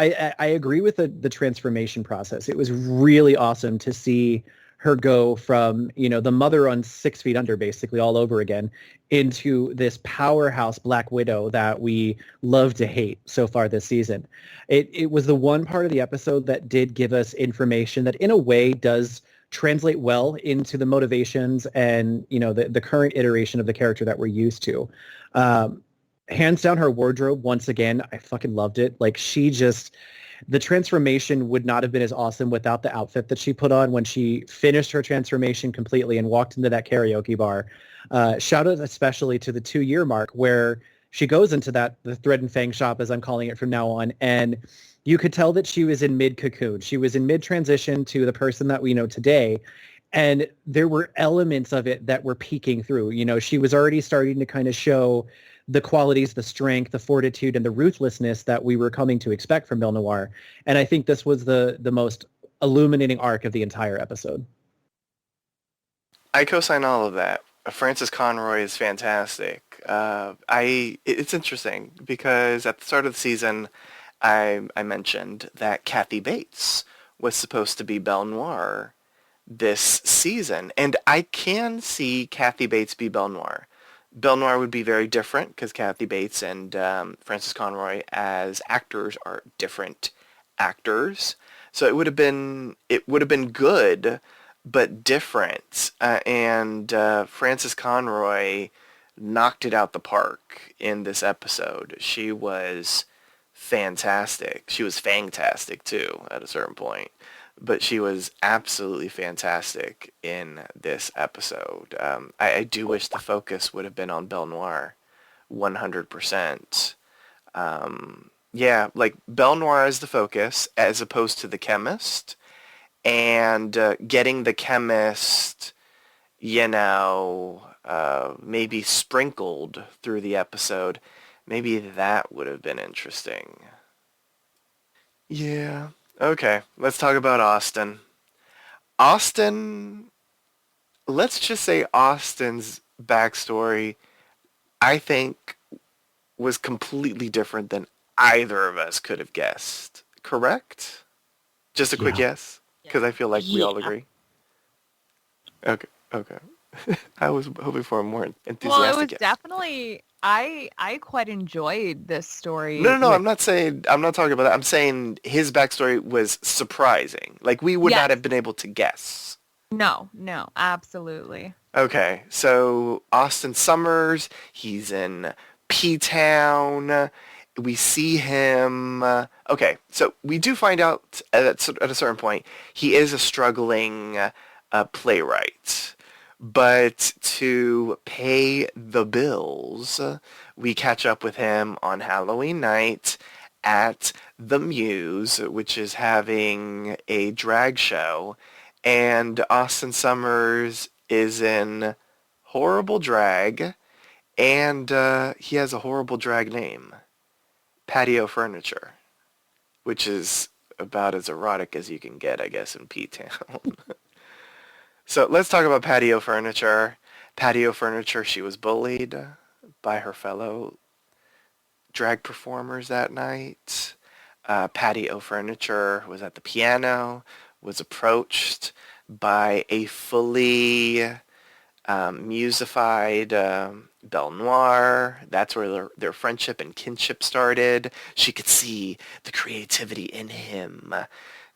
I agree with the transformation process. It was really awesome to see her go from, the mother on 6 Feet Under, basically all over again, into this powerhouse Black Widow that we love to hate so far this season. It was the one part of the episode that did give us information that in a way does translate well into the motivations and, the current iteration of the character that we're used to. Hands down, her wardrobe, once again, I fucking loved it. Like, the transformation would not have been as awesome without the outfit that she put on when she finished her transformation completely and walked into that karaoke bar. Shout out especially to the 2-year mark where she goes into the Thread and Fang shop, as I'm calling it from now on, and you could tell that she was in mid-cocoon. She was in mid-transition to the person that we know today. And there were elements of it that were peeking through. She was already starting to kind of show the qualities, the strength, the fortitude, and the ruthlessness that we were coming to expect from Belle Noire. And I think this was the most illuminating arc of the entire episode. I co-sign all of that. Frances Conroy is fantastic. It's interesting because at the start of the season, I mentioned that Kathy Bates was supposed to be Belle Noire this season, and I can see Kathy Bates be Belle Noire. Belle Noire would be very different because Kathy Bates and Frances Conroy as actors are different actors. So it would have been good, but different. And Frances Conroy knocked it out the park in this episode. She was fantastic. She was fantastic too at a certain point. But she was absolutely fantastic in this episode. I do wish the focus would have been on Belle Noire, 100%. Yeah, like Belle Noire is the focus as opposed to the chemist, and getting the chemist, maybe sprinkled through the episode, maybe that would have been interesting. Yeah. Okay, let's talk about Austin. Austin, let's just say Austin's backstory, I think, was completely different than either of us could have guessed. Correct? Just a quick Yeah. yes? Because I feel like we all Yeah. agree. Okay, okay. I was hoping for a more Well, it enthusiastic was yes. definitely I quite enjoyed this story No, I'm with not talking about that. I'm saying his backstory was surprising. Like, we would not yes. have been able to guess. No, absolutely. Okay, so Austin Summers, he's in P-Town. We see him. Okay, so we do find out at a certain point he is a struggling playwright. But to pay the bills, we catch up with him on Halloween night at the Muse, which is having a drag show, and Austin Summers is in horrible drag, and he has a horrible drag name, Patio Furniture, which is about as erotic as you can get, I guess, in P-Town. So let's talk about Patio Furniture. Patio Furniture, she was bullied by her fellow drag performers that night. Patio Furniture was at the piano, was approached by a fully musified Belle Noire. That's where their friendship and kinship started. She could see the creativity in him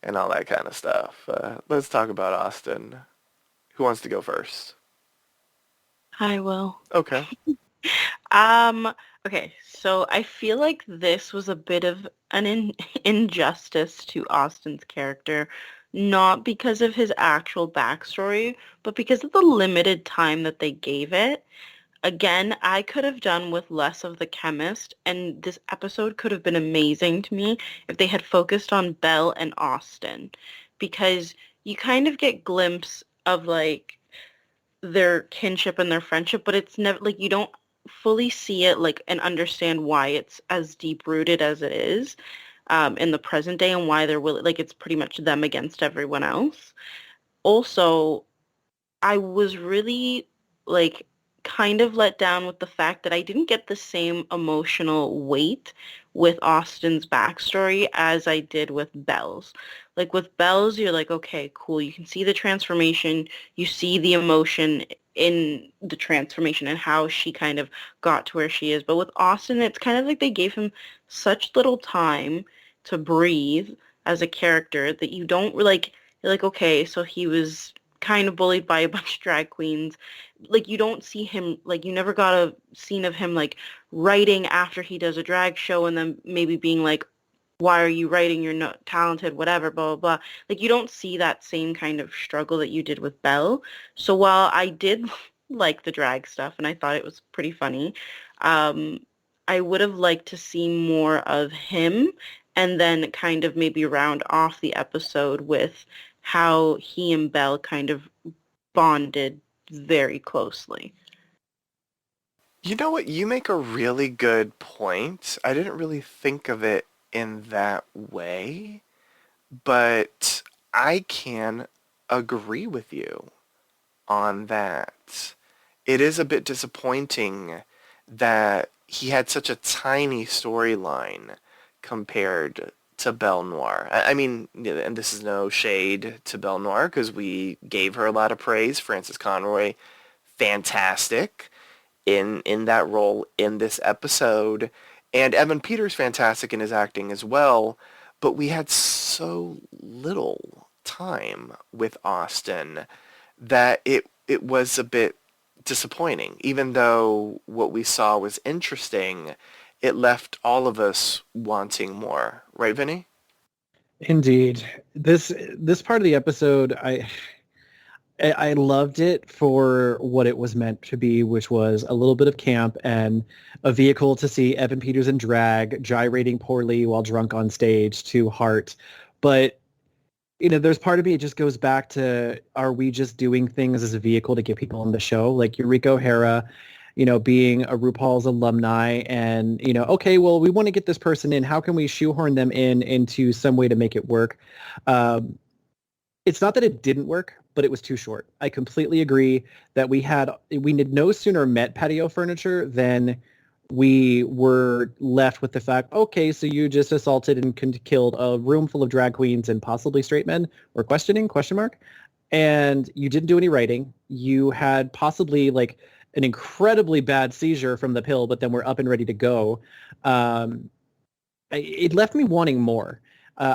and all that kind of stuff. Let's talk about Austin. Who wants to go first? I will. Okay. Um, okay, so I feel like this was a bit of an injustice to Austin's character, not because of his actual backstory, but because of the limited time that they gave it. Again, I could have done with less of the chemist, and this episode could have been amazing to me if they had focused on Belle and Austin, because you kind of get glimpse of like their kinship and their friendship, but it's never like you don't fully see it like and understand why it's as deep rooted as it is in the present day and why they're willing like it's pretty much them against everyone else. Also, I was really like kind of let down with the fact that I didn't get the same emotional weight with Austin's backstory as I did with Belle's. Like with Belle's, you're like, okay, cool. You can see the transformation. You see the emotion in the transformation and how she kind of got to where she is. But with Austin, it's kind of like they gave him such little time to breathe as a character that you don't like, you're like, okay, so he was kind of bullied by a bunch of drag queens. Like you don't see him, like you never got a scene of him like writing after he does a drag show and then maybe being like, why are you writing? You're not talented, whatever, blah, blah, blah. Like you don't see that same kind of struggle that you did with Belle. So while I did like the drag stuff and I thought it was pretty funny, um, I would have liked to see more of him and then kind of maybe round off the episode with how he and Belle kind of bonded very closely. You know what? You make a really good point. I didn't really think of it in that way, but I can agree with you on that. It is a bit disappointing that he had such a tiny storyline compared to Belle Noire. I mean, and this is no shade to Belle Noire because we gave her a lot of praise. Frances Conroy, fantastic in that role in this episode. And Evan Peters fantastic in his acting as well. but we had so little time with Austin that it was a bit disappointing. Even though what we saw was interesting, it left all of us wanting more. Right, Vinny? Indeed. This part of the episode, I loved it for what it was meant to be, which was a little bit of camp and a vehicle to see Evan Peters in drag, gyrating poorly while drunk on stage to heart. But, there's part of me, it just goes back to, are we just doing things as a vehicle to get people on the show? Like Eureka O'Hara, being a RuPaul's alumni and, okay, well, we want to get this person in. How can we shoehorn them into some way to make it work? It's not that it didn't work, but it was too short. I completely agree that we had no sooner met patio furniture than we were left with the fact, okay, so you just assaulted and killed a room full of drag queens and possibly straight men. We're questioning, question mark. And you didn't do any writing. You had possibly like an incredibly bad seizure from the pill, but then we're up and ready to go. It left me wanting more.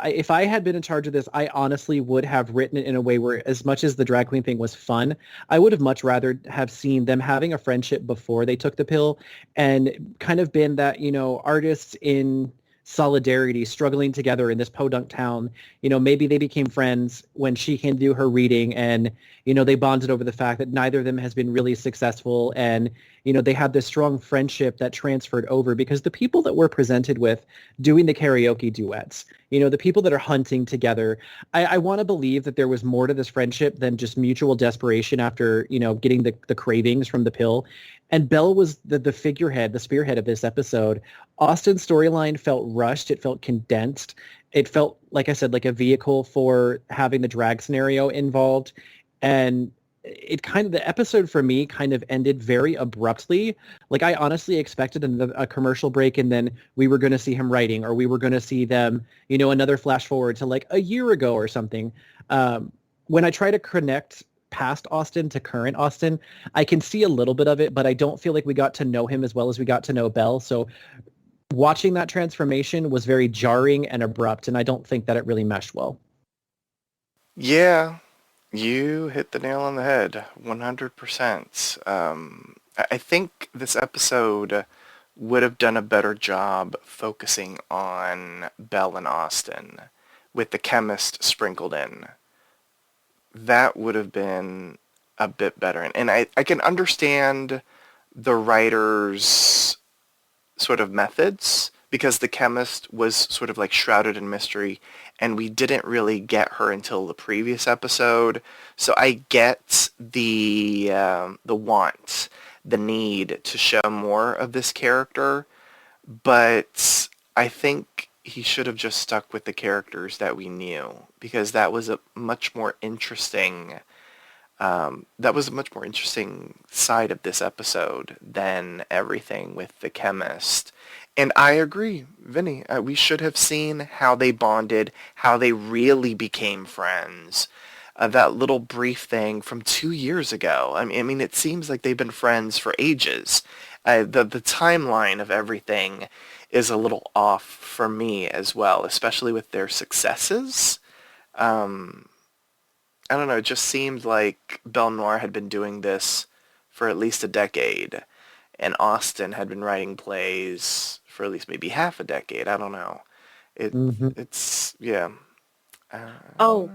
If I had been in charge of this, I honestly would have written it in a way where, as much as the drag queen thing was fun, I would have much rather have seen them having a friendship before they took the pill and kind of been that, artists in solidarity struggling together in this podunk town. Maybe they became friends when she came to do her reading and, they bonded over the fact that neither of them has been really successful. And, they had this strong friendship that transferred over because the people that we're presented with doing the karaoke duets, the people that are hunting together, I want to believe that there was more to this friendship than just mutual desperation after, getting the cravings from the pill. And Belle was the figurehead, the spearhead of this episode. Austin's storyline felt rushed. It felt condensed. It felt, like I said, like a vehicle for having the drag scenario involved. And the episode for me kind of ended very abruptly. Like I honestly expected a commercial break and then we were going to see him writing or we were going to see them, another flash forward to like a year ago or something. When I try to connect past Austin to current Austin, I can see a little bit of it, but I don't feel like we got to know him as well as we got to know Belle. So watching that transformation was very jarring and abrupt, and I don't think that it really meshed well. Yeah, you hit the nail on the head, 100%. I think this episode would have done a better job focusing on Belle and Austin with the chemist sprinkled in. That would have been a bit better. And I can understand the writer's sort of methods because the chemist was sort of like shrouded in mystery and we didn't really get her until the previous episode. So I get the want, the need to show more of this character, but I think he should have just stuck with the characters that we knew because that was a much more interesting side of this episode than everything with the chemist. And I agree, Vinny. We should have seen how they bonded, how they really became friends. That little brief thing from 2 years ago. I mean, it seems like they've been friends for ages. The timeline of everything is a little off for me as well, especially with their successes. I don't know, it just seemed like Belle Noire had been doing this for at least a decade, and Austin had been writing plays for at least maybe half a decade. I don't know. It's, yeah. Oh,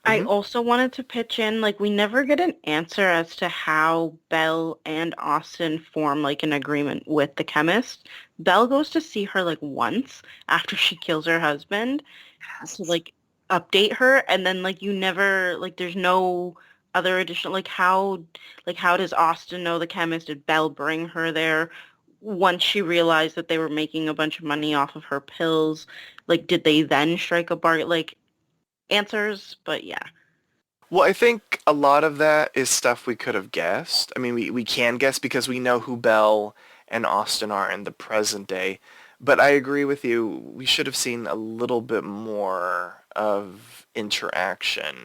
I Mhm. also wanted to pitch in, like, we never get an answer as to how Belle and Austin form, like, an agreement with the chemist. Belle goes to see her, like, once after she kills her husband to, like, update her, and then, like, you never, like, there's no other additional, like, how does Austin know the chemist? Did Belle bring her there once she realized that they were making a bunch of money off of her pills? Like, did they then strike a bargain? Like, answers, but yeah. Well, I think a lot of that is stuff we could have guessed. I mean, we can guess because we know who Belle and Austin are in the present day. But I agree with you. We should have seen a little bit more of interaction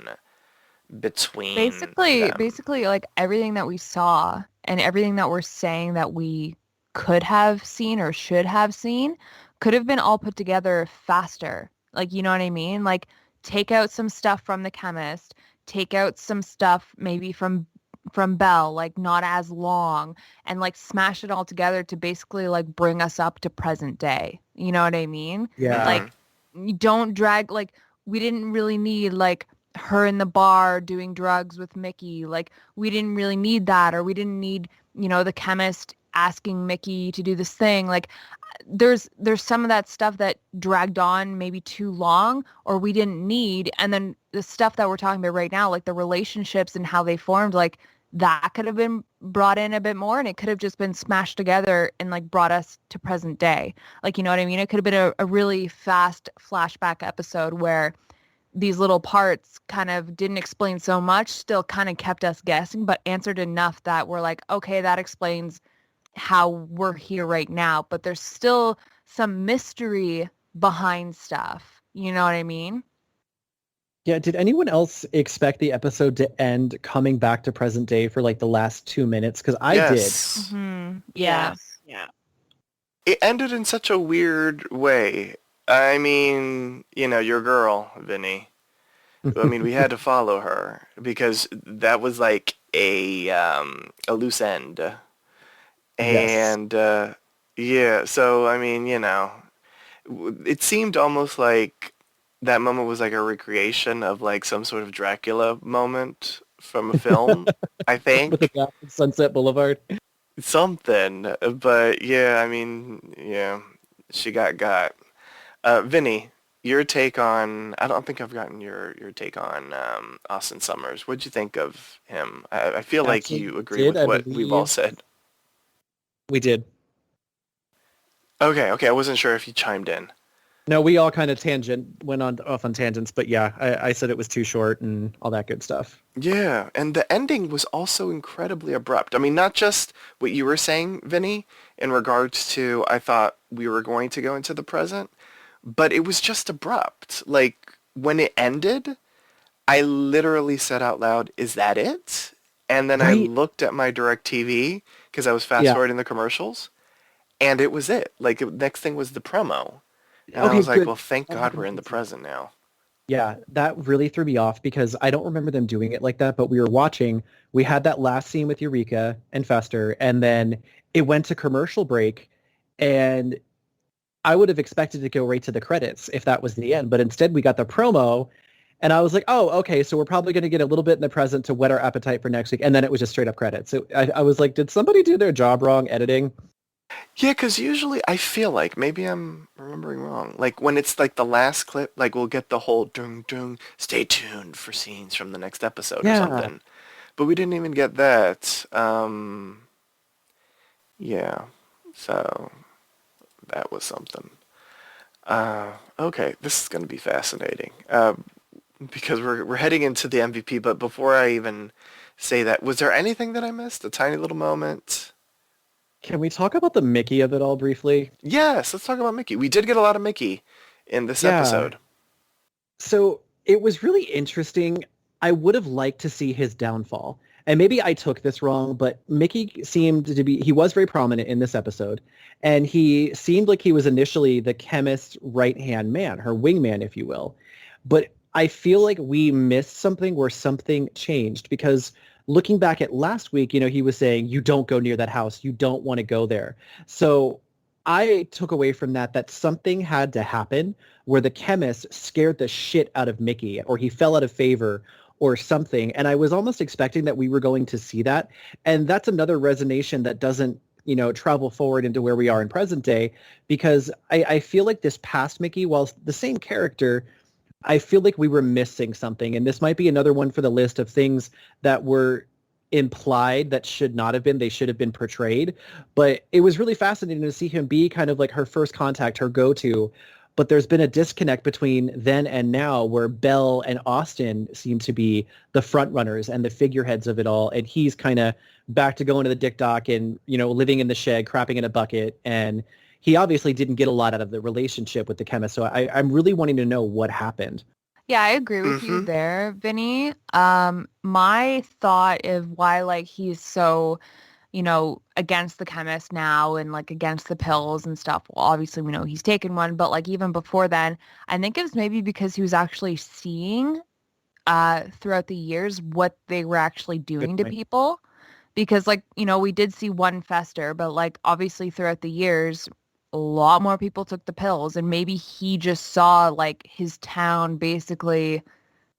between them. Basically, like everything that we saw and everything that we're saying that we could have seen or should have seen could have been all put together faster Like, you know what I mean? Like, take out some stuff from the chemist, take out some stuff maybe from Belle, like not as long, and like smash it all together to basically like bring us up to present day. You know what I mean? Yeah. Like, you don't drag, like, we didn't really need like her in the bar doing drugs with Mickey. Like, we didn't really need that, or we didn't need, you know, the chemist asking Mickey to do this thing. Like, there's some of that stuff that dragged on maybe too long, or we didn't need. And then the stuff that we're talking about right now, like the relationships and how they formed, like that could have been brought in a bit more, and it could have just been smashed together and like brought us to present day. Like, you know what I mean? It could have been a really fast flashback episode where these little parts kind of didn't explain so much, still kind of kept us guessing, but answered enough that we're like, okay, that explains how we're here right now. But there's still some mystery behind stuff. You know what I mean? Yeah, did anyone else expect the episode to end coming back to present day for like the last 2 minutes? Because I Yes. Yeah. Yes. Yeah. It ended in such a weird way. I mean, you know, your girl, Vinny. did. I mean, we had to follow her because that was like a loose end. Yes. And yeah, so I mean, you know, it seemed almost like that moment was like a recreation of like some sort of Dracula moment from a film, I With the think. back of Sunset Boulevard. Something. But yeah, I mean, yeah, she got. Vinny, your take on, I don't think I've gotten your take on Austin Summers. What'd you think of him? I feel like Actually, you agree did with I what we've all believe said. we did? Okay, I wasn't sure if you chimed in. No, we all kind of went on off on tangents, but yeah, I said it was too short and all that good stuff. Yeah, and the ending was also incredibly abrupt. I mean, not just what you were saying, Vinny, in regards to I thought we were going to go into the present, but it was just abrupt. Like, when it ended, I literally said out loud, "Is that it?" And then I Right? looked at my DirecTV because I was fast Yeah. forwarding the commercials, and it was it. Like, next thing was the promo. And I Okay, was like, good. well, thank Glad God you we're in the mentioned that. present now. Yeah, that really threw me off because I don't remember them doing it like that, but we were watching. We had that last scene with Eureka and Fester, and then it went to commercial break, and I would have expected to go right to the credits if that was the end, but instead we got the promo, and I was like, oh, okay, so we're probably going to get a little bit in the present to whet our appetite for next week, and then it was just straight up credits. So I was like, did somebody do their job wrong editing? Yeah, because usually I feel like maybe I'm remembering wrong. Like when it's like the last clip, like we'll get the whole dung dung, stay tuned for scenes from the next episode or Yeah. something. But we didn't even get that. Yeah, so that was something. Okay, this is going to be fascinating because we're heading into the MVP. But before I even say that, was there anything that I missed? A tiny little moment? Can we talk about the Mickey of it all briefly? Yes, let's talk about Mickey. We did get a lot of Mickey in this Yeah. episode. So it was really interesting. I would have liked to see his downfall. And maybe I took this wrong, but Mickey seemed to be, he was very prominent in this episode. And he seemed like he was initially the chemist's right-hand man, her wingman, if you will. But I feel like we missed something where something changed because looking back at last week, you know, he was saying, you don't go near that house. You don't want to go there. So I took away from that something had to happen where the chemist scared the shit out of Mickey or he fell out of favor or something. And I was almost expecting that we were going to see that. And that's another resonation that doesn't, you know, travel forward into where we are in present day because I feel like this past Mickey, while the same character, I feel like we were missing something. And this might be another one for the list of things that were implied that should not have been, they should have been portrayed. But it was really fascinating to see him be kind of like her first contact, her go-to. But there's been a disconnect between then and now where Belle and Austin seem to be the front runners and the figureheads of it all. And he's kind of back to going to the dick dock and, you know, living in the shed, crapping in a bucket. And he obviously didn't get a lot out of the relationship with the chemist. So I'm really wanting to know what happened. Yeah, I agree with you Mm-hmm. there, Vinny. My thought of why like he's so against the chemist now and like against the pills and stuff. Well, obviously we know he's taken one, but like even before then, I think it was maybe because he was actually seeing throughout the years what they were actually doing to point. people. Because like, we did see one fester, but like obviously throughout the years, a lot more people took the pills, and maybe he just saw like his town basically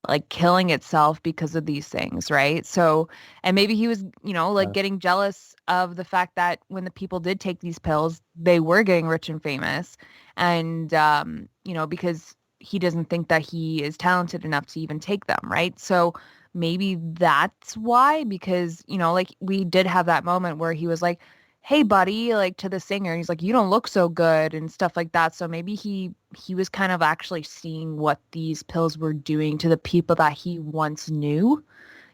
like killing itself because of these things, right? So, and maybe he was, like getting jealous of the fact that when the people did take these pills, they were getting rich and famous. And, because he doesn't think that he is talented enough to even take them, right? So maybe that's why, because, like we did have that moment where he was like, hey buddy, like to the singer, and he's like, you don't look so good and stuff like that. So maybe he was kind of actually seeing what these pills were doing to the people that he once knew.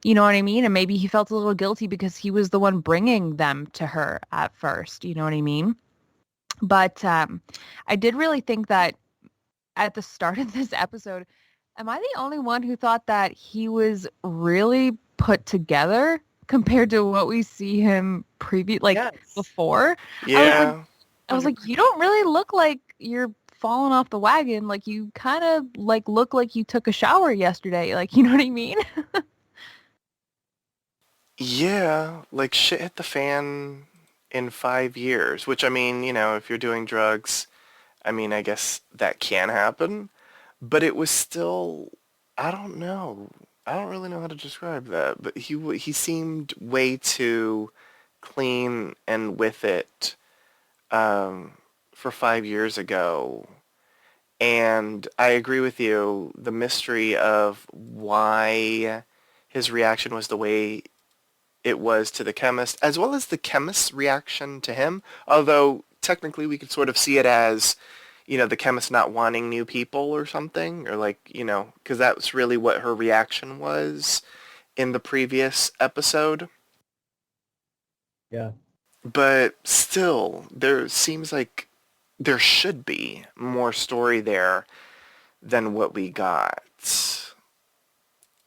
You know what I mean? And maybe he felt a little guilty because he was the one bringing them to her at first. You know what I mean? But I did really think that at the start of this episode, am I the only one who thought that he was really put together compared to what we see him before? Yeah. I was like, you don't really look like you're falling off the wagon. Like you kind of like look like you took a shower yesterday. Like, you know what I mean? Yeah, like shit hit the fan in 5 years, which I mean, if you're doing drugs, I mean, I guess that can happen, but it was still, I don't know. I don't really know how to describe that, but he seemed way too clean and with it um, for 5 years ago. And I agree with you, the mystery of why his reaction was the way it was to the chemist, as well as the chemist's reaction to him. Although technically we could sort of see it as, the chemist not wanting new people or something, or like, because that's really what her reaction was in the previous episode. Yeah. But still, there seems like there should be more story there than what we got.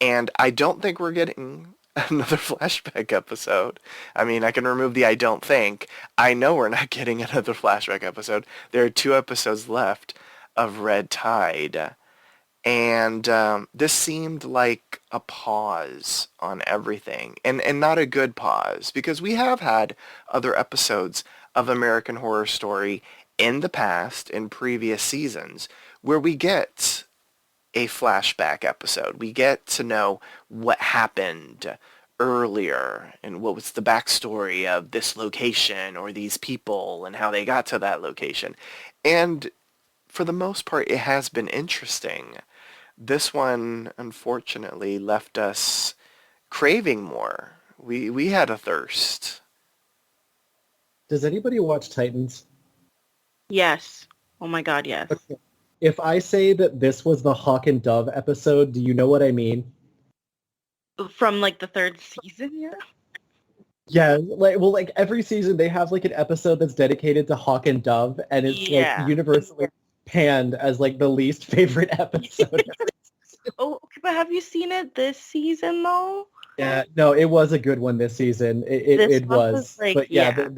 And I don't think we're getting another flashback episode. I mean, I can remove the I don't think. I know we're not getting another flashback episode. There are 2 episodes left of Red Tide. And this seemed like a pause on everything. And not a good pause, because we have had other episodes of American Horror Story in the past, in previous seasons, where we get a flashback episode. We get to know what happened earlier and what was the backstory of this location or these people and how they got to that location. And for the most part, it has been interesting. This one, unfortunately, left us craving more. We had a thirst. Does anybody watch Titans? Yes. Oh my god, yes. Okay. If I say that this was the Hawk and Dove episode, do you know what I mean? From like the 3rd season, yeah? Yeah, like every season they have like an episode that's dedicated to Hawk and Dove, and it's like universally panned as like the least favorite episode. Oh, but have you seen it this season though? Yeah, no, it was a good one this season. It was, like, but yeah.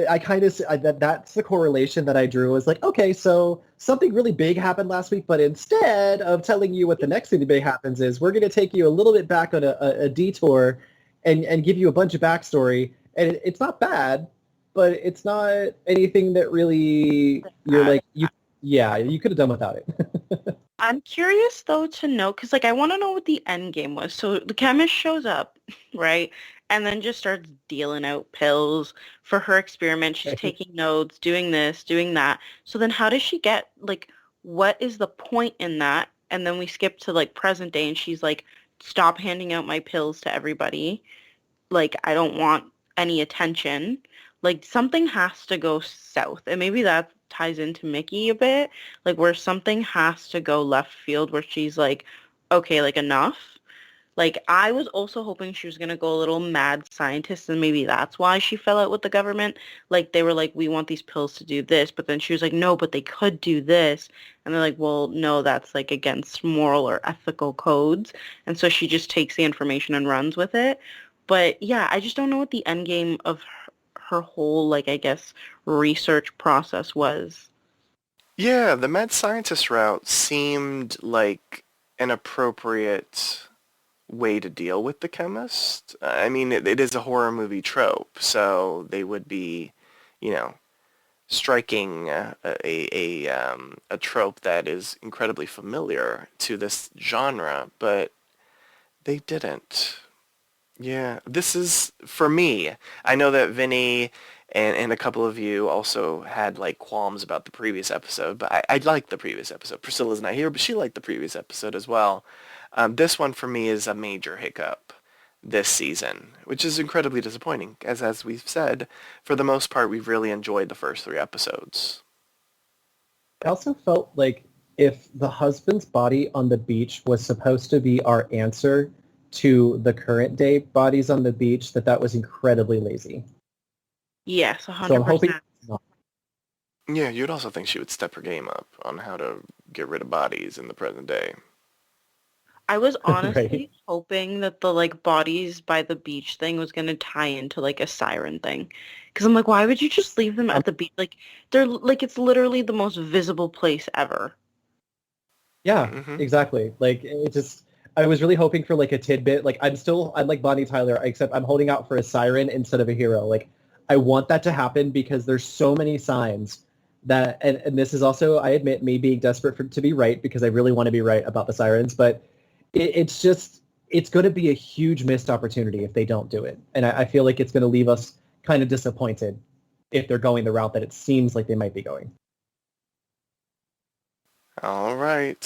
I kind of that's the correlation that I drew. Was like, okay, so something really big happened last week, but instead of telling you what the next thing that big happens is, we're going to take you a little bit back on a detour and give you a bunch of backstory. And it's not bad, but it's not anything that really you're like, you could have done without it. I'm curious though to know, because like I want to know what the end game was. So the chemist shows up, right? And then just starts dealing out pills for her experiment. She's taking notes, doing this, doing that. So then how does she get, like, what is the point in that? And then we skip to, like, present day, and she's like, stop handing out my pills to everybody. Like, I don't want any attention. Like, something has to go south. And maybe that ties into Mickey a bit. Like, where something has to go left field where she's like, okay, like, enough. Like, I was also hoping she was going to go a little mad scientist, and maybe that's why she fell out with the government. Like, they were like, we want these pills to do this, but then she was like, no, but they could do this. And they're like, well, no, that's, like, against moral or ethical codes. And so she just takes the information and runs with it. But yeah, I just don't know what the end game of her whole, like, I guess, research process was. Yeah, the mad scientist route seemed like an appropriate way to deal with the chemist. I mean, it is a horror movie trope, so they would be, you know, striking a trope that is incredibly familiar to this genre, but they didn't. Yeah, this is, for me, I know that Vinny and a couple of you also had like qualms about the previous episode, but I liked the previous episode. Priscilla's not here, but she liked the previous episode as well. This one for me is a major hiccup this season, which is incredibly disappointing, as we've said, for the most part, we've really enjoyed the first 3 episodes. I also felt like if the husband's body on the beach was supposed to be our answer to the current day bodies on the beach, that was incredibly lazy. Yes, So I'm 100%. hoping it's not. Yeah, you'd also think she would step her game up on how to get rid of bodies in the present day. I was Right. honestly hoping that the like bodies by the beach thing was gonna tie into like a siren thing, because I'm like, why would you just leave them at the beach? Like they're like it's literally the most visible place ever. Yeah, Hmm. exactly. Like it just, I was really hoping for like a tidbit. Like I'm like Bonnie Tyler, except I'm holding out for a siren instead of a hero. Like I want that to happen because there's so many signs that, and this is also, I admit, me being desperate to be right because I really want to be right about the sirens, but it's just, it's going to be a huge missed opportunity if they don't do it. And I feel like it's going to leave us kind of disappointed if they're going the route that it seems like they might be going. All right.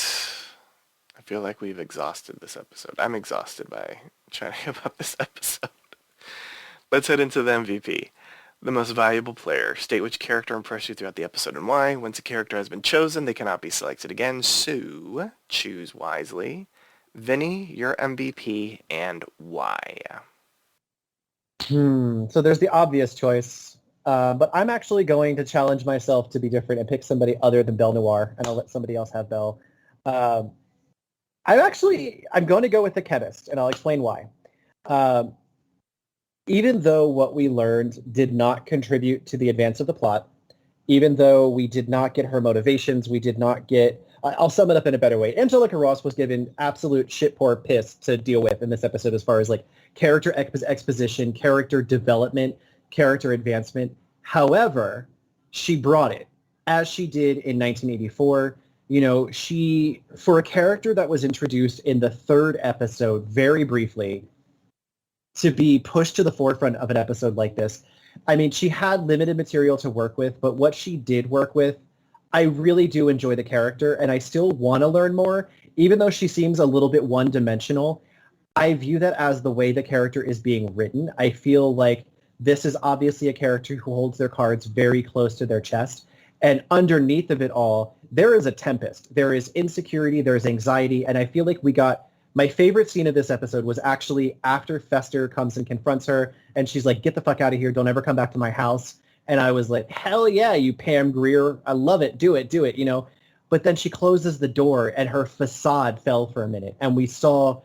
I feel like we've exhausted this episode. I'm exhausted by chatting about this episode. Let's head into the MVP. The most valuable player. State which character impressed you throughout the episode and why. Once a character has been chosen, they cannot be selected again, so choose wisely. Vinny, your MVP and why? So there's the obvious choice, but I'm actually going to challenge myself to be different and pick somebody other than Belle Noir, and I'll let somebody else have Belle. Um, I'm going to go with the chemist, and I'll explain why. Um, Even though what we learned did not contribute to the advance of the plot, even though we did not get her motivations, we did not get. I'll sum it up in a better way. Angelica Ross was given absolute shit poor piss to deal with in this episode as far as like character exposition, character development, character advancement. However, she brought it as she did in 1984. You know, she, for a character that was introduced in the 3rd episode very briefly, to be pushed to the forefront of an episode like this. I mean, she had limited material to work with, but what she did work with, I really do enjoy the character, and I still want to learn more. Even though she seems a little bit one-dimensional, I view that as the way the character is being written. I feel like this is obviously a character who holds their cards very close to their chest, and underneath of it all, there is a tempest. There is insecurity, there is anxiety, and I feel like we got my favorite scene of this episode was actually after Fester comes and confronts her, and she's like, "Get the fuck out of here. Don't ever come back to my house." And I was like, hell yeah, you Pam Grier. I love it. Do it, you know? But then she closes the door, and her facade fell for a minute, and we saw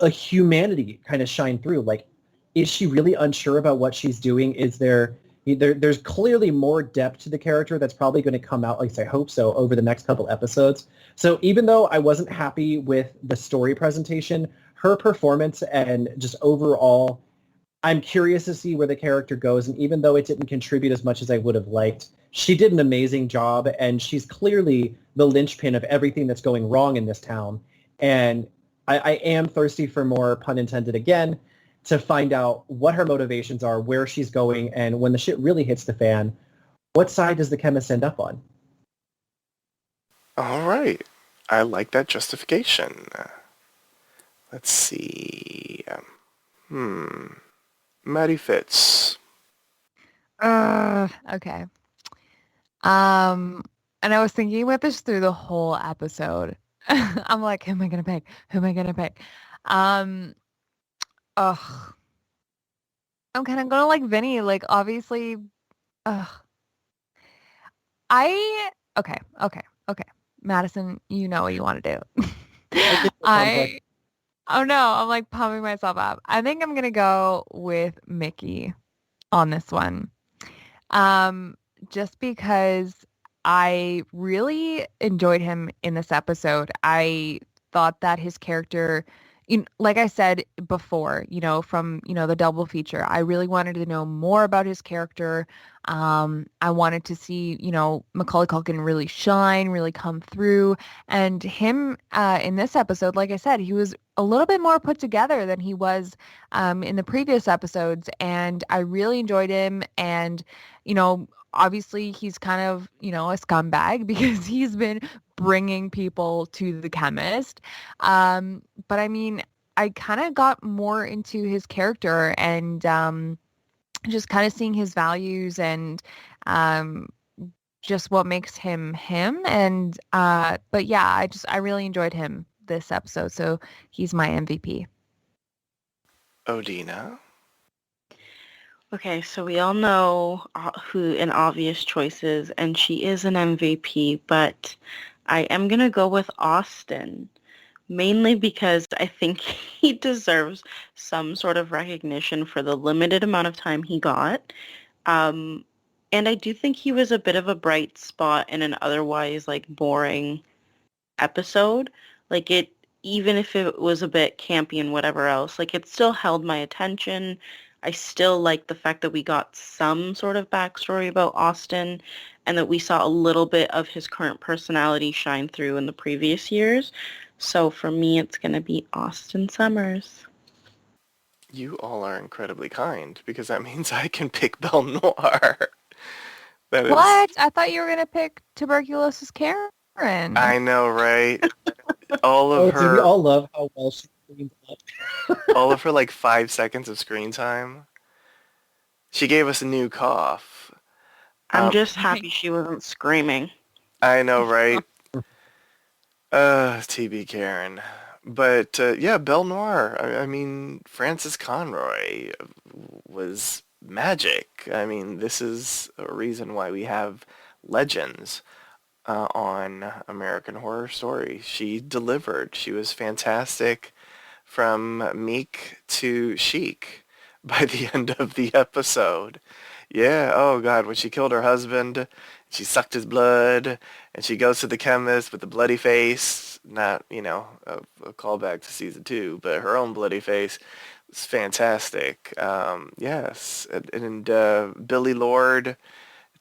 a humanity kind of shine through. Like, is she really unsure about what she's doing? There's clearly more depth to the character that's probably going to come out, at least I hope so, over the next couple episodes. So even though I wasn't happy with the story presentation, her performance and just overall, I'm curious to see where the character goes. And even though it didn't contribute as much as I would have liked, she did an amazing job, and she's clearly the linchpin of everything that's going wrong in this town. And I am thirsty for more, pun intended again, to find out what her motivations are, where she's going, and when the shit really hits the fan, what side does the chemist end up on? All right. I like that justification. Let's see. Maddie Fitz. Okay. And I was thinking about this through the whole episode. I'm like, who am I gonna pick? Who am I gonna pick? Ugh. I'm kind of gonna like Vinny. Like, obviously, ugh. Okay. Madison, you know what you want to do. I get the conflict. Oh no, I'm like pumping myself up. I think I'm gonna go with Mickey on this one. Um, just because I really enjoyed him in this episode. I thought that his character, like I said before, from, the double feature, I really wanted to know more about his character. I wanted to see, Macaulay Culkin really shine, really come through. And him in this episode, like I said, he was a little bit more put together than he was in the previous episodes. And I really enjoyed him. And obviously he's kind of, a scumbag because he's been bringing people to the chemist. But I mean, I kind of got more into his character and just kind of seeing his values and um, just what makes him him. And but yeah, I really enjoyed him this episode. So he's my MVP. Odina? Okay, so we all know who an obvious choice is, and she is an MVP, but I am going to go with Austin, mainly because I think he deserves some sort of recognition for the limited amount of time he got. Um, and I do think he was a bit of a bright spot in an otherwise like boring episode. Like it, even if it was a bit campy and whatever else, like it still held my attention. I still like the fact that we got some sort of backstory about Austin and that we saw a little bit of his current personality shine through in the previous years. So for me, it's going to be Austin Summers. You all are incredibly kind because that means I can pick Belle Noire. That is, What? I thought you were gonna pick tuberculosis Karen. I know, right? All Oh, of did we her, all love how well she cleans up? all of her like 5 seconds of screen time. She gave us a new cough. I'm Um, just happy she wasn't screaming. I know, right? TB Karen. But yeah, Belle Noire. I mean, Frances Conroy was magic. I mean, this is a reason why we have legends on American Horror Story. She delivered. She was fantastic from meek to chic by the end of the episode. Yeah, oh God, when she killed her husband, she sucked his blood, and she goes to the chemist with the bloody face. Not, a callback to season 2, but her own bloody face was fantastic. Yes, and Billy Lord,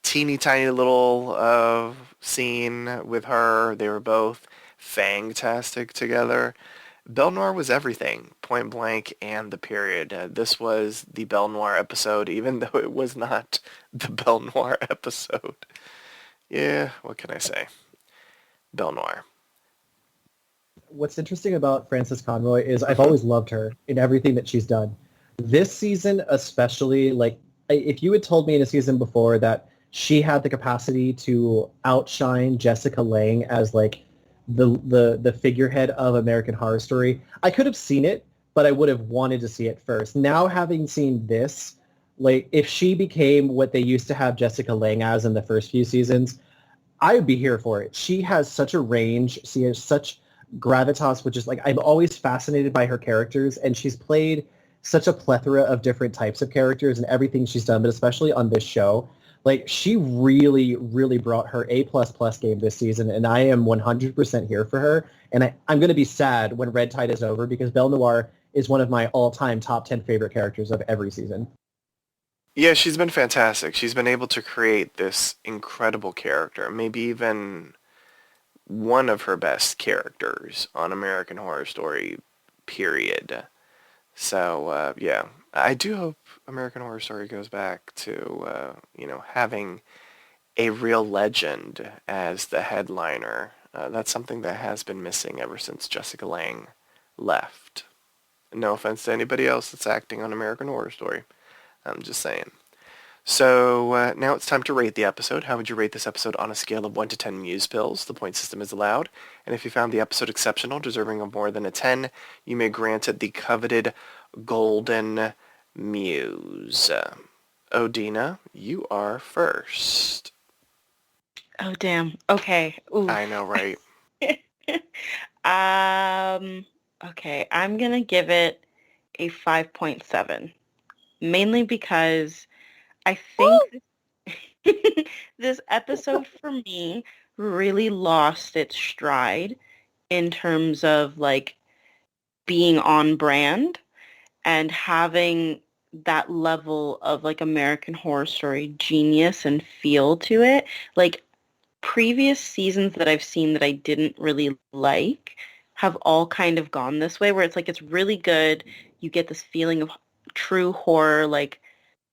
teeny tiny little scene with her. They were both fantastic together. Belle Noire was everything, point blank, and the period. This was the Belle Noire episode, even though it was not the Belle Noire episode. Yeah, what can I say? Belle Noire. What's interesting about Frances Conroy is I've always loved her in everything that she's done. This season especially, like if you had told me in a season before that she had the capacity to outshine Jessica Lange as like the figurehead of American Horror Story, I could have seen it, but I would have wanted to see it first. Now having seen this, like if she became what they used to have Jessica Lange as in the first few seasons, I would be here for it. She has such a range. She has such gravitas, which is like I'm always fascinated by her characters, and she's played such a plethora of different types of characters and everything she's done, but especially on this show. Like she really, really brought her A++ game this season, and I am 100% here for her. And I'm going to be sad when Red Tide is over because Belle Noire is one of my all-time top 10 favorite characters of every season. Yeah, she's been fantastic. She's been able to create this incredible character, maybe even one of her best characters on American Horror Story, period. So, yeah, I do hope American Horror Story goes back to, having a real legend as the headliner. That's something that has been missing ever since Jessica Lange left. No offense to anybody else that's acting on American Horror Story. I'm just saying. So now it's time to rate the episode. How would you rate this episode on a scale of 1 to 10 Muse pills? The point system is allowed. And if you found the episode exceptional, deserving of more than a 10, you may grant it the coveted Golden Muse. Odina, you are first. Oh, damn. Okay. Ooh. I know, right? um, Okay, I'm going to give it a 5.7, mainly because I think this episode for me really lost its stride in terms of like being on brand and having that level of like American Horror Story genius and feel to it. Like previous seasons that I've seen that I didn't really like have all kind of gone this way where it's like it's really good. You get this feeling of true horror, like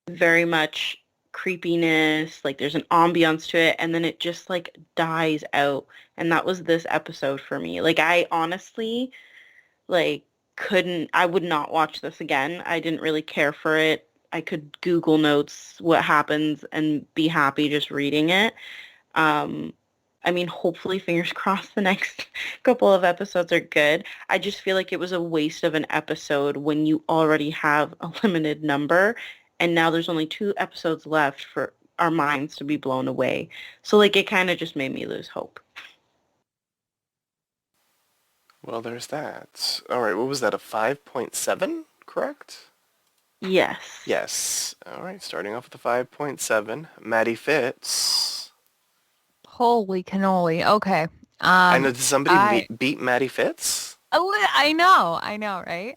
very much creepiness, like there's an ambiance to it, and then it just like dies out. And that was this episode for me. Like I honestly like I would not watch this again. I didn't really care for it. I could Google notes what happens and be happy just reading it. Um, I mean, hopefully, fingers crossed, the next couple of episodes are good. I just feel like it was a waste of an episode when you already have a limited number, and now there's only 2 episodes left for our minds to be blown away. So, like, it kind of just made me lose hope. Well, there's that. All right, what was that, a 5.7, correct? Yes. Yes. All right, starting off with the 5.7. Maddie Fitz. Holy cannoli. Okay. I know, did somebody I beat Maddie Fitz? I know, right?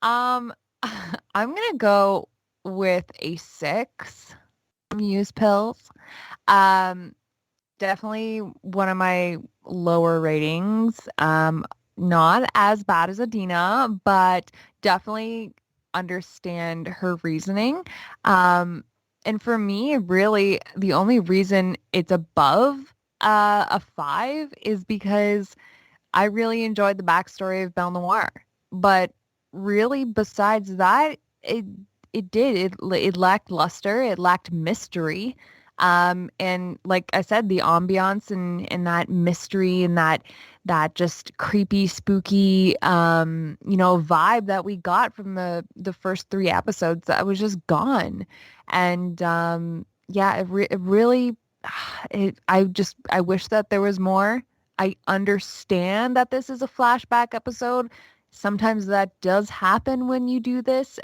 Um, I'm gonna go with a 6. Muse pills. Um, Definitely one of my lower ratings. Not as bad as Odina, but definitely understand her reasoning. And for me, really, the only reason it's above a 5 is because I really enjoyed the backstory of Belle Noire. But really, besides that, it lacked luster, it lacked mystery. And like I said, the ambiance and that mystery and that just creepy, spooky, vibe that we got from the first 3 episodes, that was just gone. And yeah, it really, I wish that there was more. I understand that this is a flashback episode. Sometimes that does happen when you do this,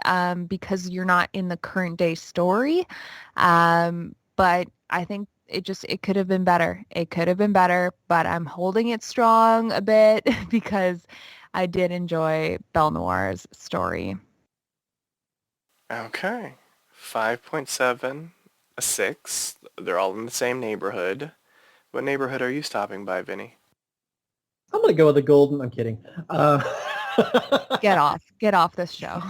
because you're not in the current day story. But I think it could have been better. It could have been better, but I'm holding it strong a bit because I did enjoy Belle Noire's story. Okay. 5.7, a 6. They're all in the same neighborhood. What neighborhood are you stopping by, Vinny? I'm gonna go with the golden. I'm kidding. Get off this show.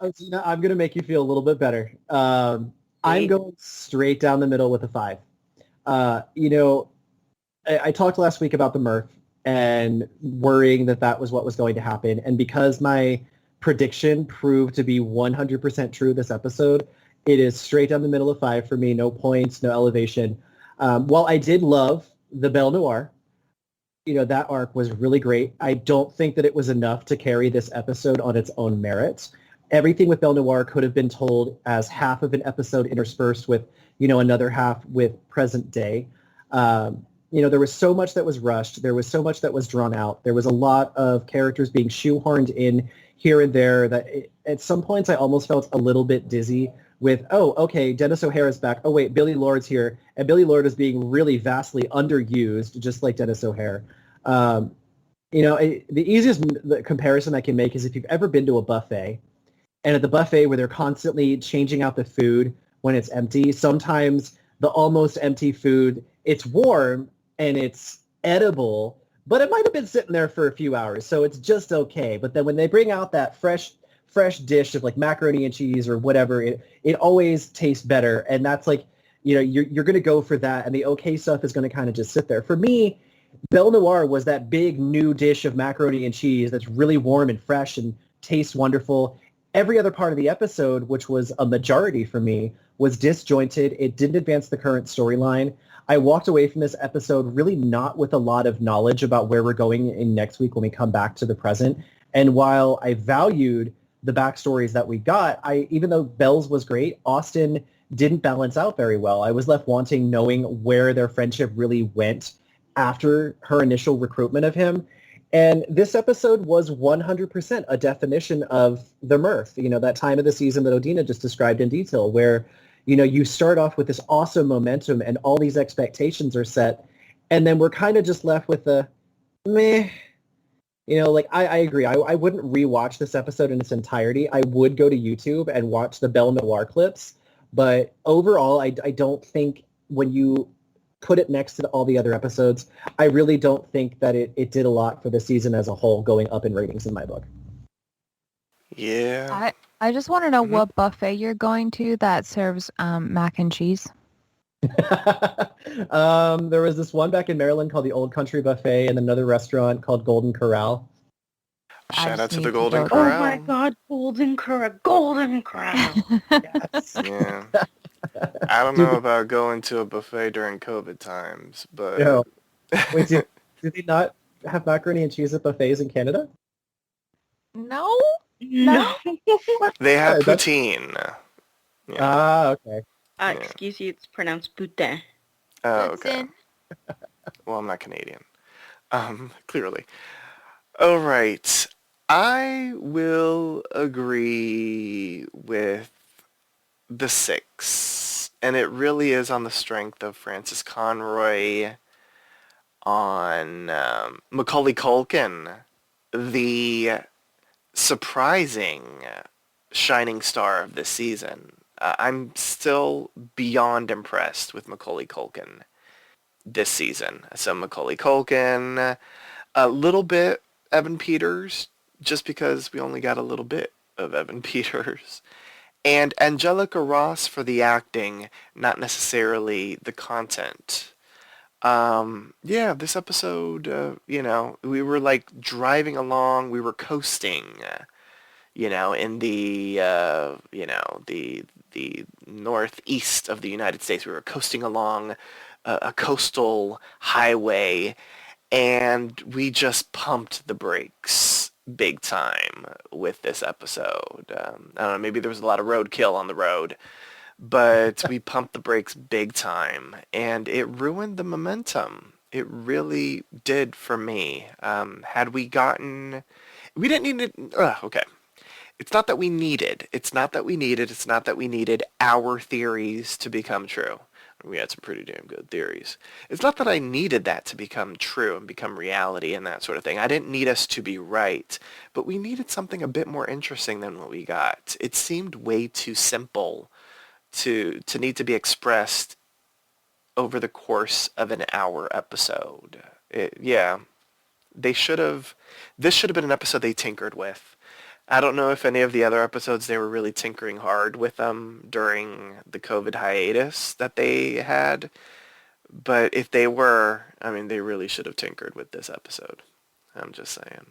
I'm gonna make you feel a little bit better. I'm going straight down the middle with a 5. I talked last week about the mirth and worrying that was what was going to happen. And because my prediction proved to be 100% true this episode, it is straight down the middle of 5 for me. No points, no elevation. While I did love the Belle Noire, that arc was really great. I don't think that it was enough to carry this episode on its own merits. Everything with Belle Noire could have been told as half of an episode interspersed with, another half with present day. There was so much that was rushed. There was so much that was drawn out. There was a lot of characters being shoehorned in here and there that at some points I almost felt a little bit dizzy with, oh, okay, Dennis O'Hara's back. Oh, wait, Billy Lord's here. And Billy Lord is being really vastly underused, just like Dennis O'Hara. The easiest comparison I can make is if you've ever been to a buffet, and at the buffet where they're constantly changing out the food when it's empty, sometimes the almost empty food, it's warm and it's edible, but it might have been sitting there for a few hours, so it's just okay. But then when they bring out that fresh dish of like macaroni and cheese or whatever, it always tastes better. And that's like, you're going to go for that, and the okay stuff is going to kind of just sit there. For me, Belle Noire was that big new dish of macaroni and cheese that's really warm and fresh and tastes wonderful. Every other part of the episode, which was a majority for me, was disjointed. It didn't advance the current storyline. I walked away from this episode really not with a lot of knowledge about where we're going in next week when we come back to the present. And while I valued the backstories that we got, even though Belle's was great, Austin didn't balance out very well. I was left wanting knowing where their friendship really went after her initial recruitment of him. And this episode was 100% a definition of the mirth, that time of the season that Odina just described in detail, where, you start off with this awesome momentum and all these expectations are set, and then we're kind of just left with a meh. I agree. I wouldn't rewatch this episode in its entirety. I would go to YouTube and watch the Belle Noire clips, but overall, I don't think when you put it next to all the other episodes, I really don't think that it did a lot for the season as a whole, going up in ratings in my book. Yeah. I just want to know what buffet you're going to that serves mac and cheese. There was this one back in Maryland called the Old Country Buffet, and another restaurant called Golden Corral. Shout out to need the to Golden go Corral. Oh my God, Golden Corral, Golden Corral. Yes. Yeah. I don't know about going to a buffet during COVID times, but... No. Wait, do they not have macaroni and cheese at buffets in Canada? No? No. they have Yeah, that's- poutine. Yeah. Ah, okay. Excuse you, it's pronounced boudin. Oh, That's okay. in. Well, I'm not Canadian. Clearly. All right. I will agree with the 6. And it really is on the strength of Francis Conroy, on Macaulay Culkin, the surprising shining star of this season. I'm still beyond impressed with Macaulay Culkin this season. So Macaulay Culkin, a little bit Evan Peters, just because we only got a little bit of Evan Peters. And Angelica Ross for the acting, not necessarily the content. This episode, we were like driving along, we were coasting, in the northeast of the United States. We were coasting along a coastal highway, and we just pumped the brakes big time with this episode. I don't know, maybe there was a lot of roadkill on the road, but we pumped the brakes big time, and it ruined the momentum. It really did for me. Had we gotten... We didn't need it... okay. It's not that we needed our theories to become true. We had some pretty damn good theories. It's not that I needed that to become true and become reality and that sort of thing. I didn't need us to be right, but we needed something a bit more interesting than what we got. It seemed way too simple to need to be expressed over the course of an hour episode. This should have been an episode they tinkered with. I don't know if any of the other episodes they were really tinkering hard with them during the COVID hiatus that they had. But if they were, they really should have tinkered with this episode. I'm just saying.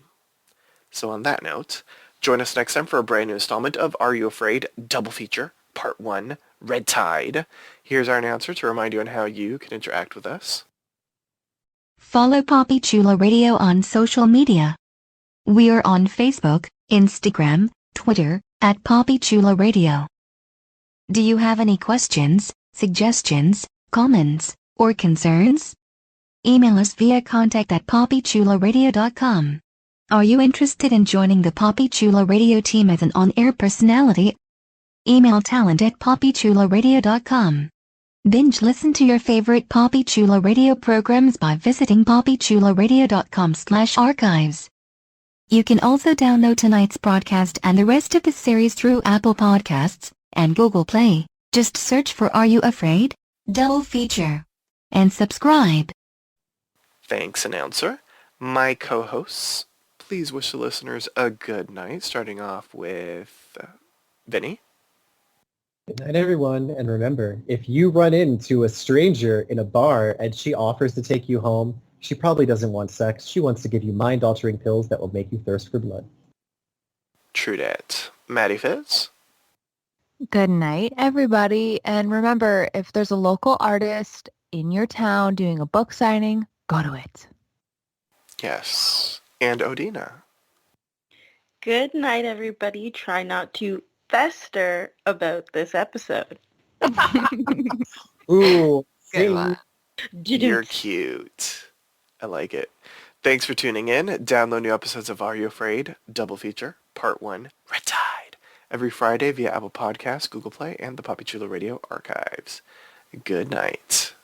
So on that note, join us next time for a brand new installment of Are You Afraid? Double Feature, Part 1, Red Tide. Here's our announcer to remind you on how you can interact with us. Follow Poppy Chula Radio on social media. We are on Facebook, Instagram, Twitter, at Poppy Chula Radio. Do you have any questions, suggestions, comments, or concerns? Email us via contact@poppychularadio.com. Are you interested in joining the Poppy Chula Radio team as an on-air personality? Email talent@poppychularadio.com. Binge listen to your favorite Poppy Chula Radio programs by visiting poppychularadio.com/archives. You can also download tonight's broadcast and the rest of the series through Apple Podcasts and Google Play. Just search for Are You Afraid? Double Feature. And subscribe. Thanks, announcer. My co-hosts, please wish the listeners a good night, starting off with Vinnie. Good night, everyone. And remember, if you run into a stranger in a bar and she offers to take you home, she probably doesn't want sex. She wants to give you mind-altering pills that will make you thirst for blood. True dat. Maddie Fitz. Good night, everybody. And remember, if there's a local artist in your town doing a book signing, go to it. Yes. And Odina. Good night, everybody. Try not to fester about this episode. Ooh. Good one. You're cute. I like it. Thanks for tuning in. Download new episodes of Are You Afraid? Double feature, part 1, Red Tide, every Friday via Apple Podcasts, Google Play, and the Papi Chulo Radio archives. Good night.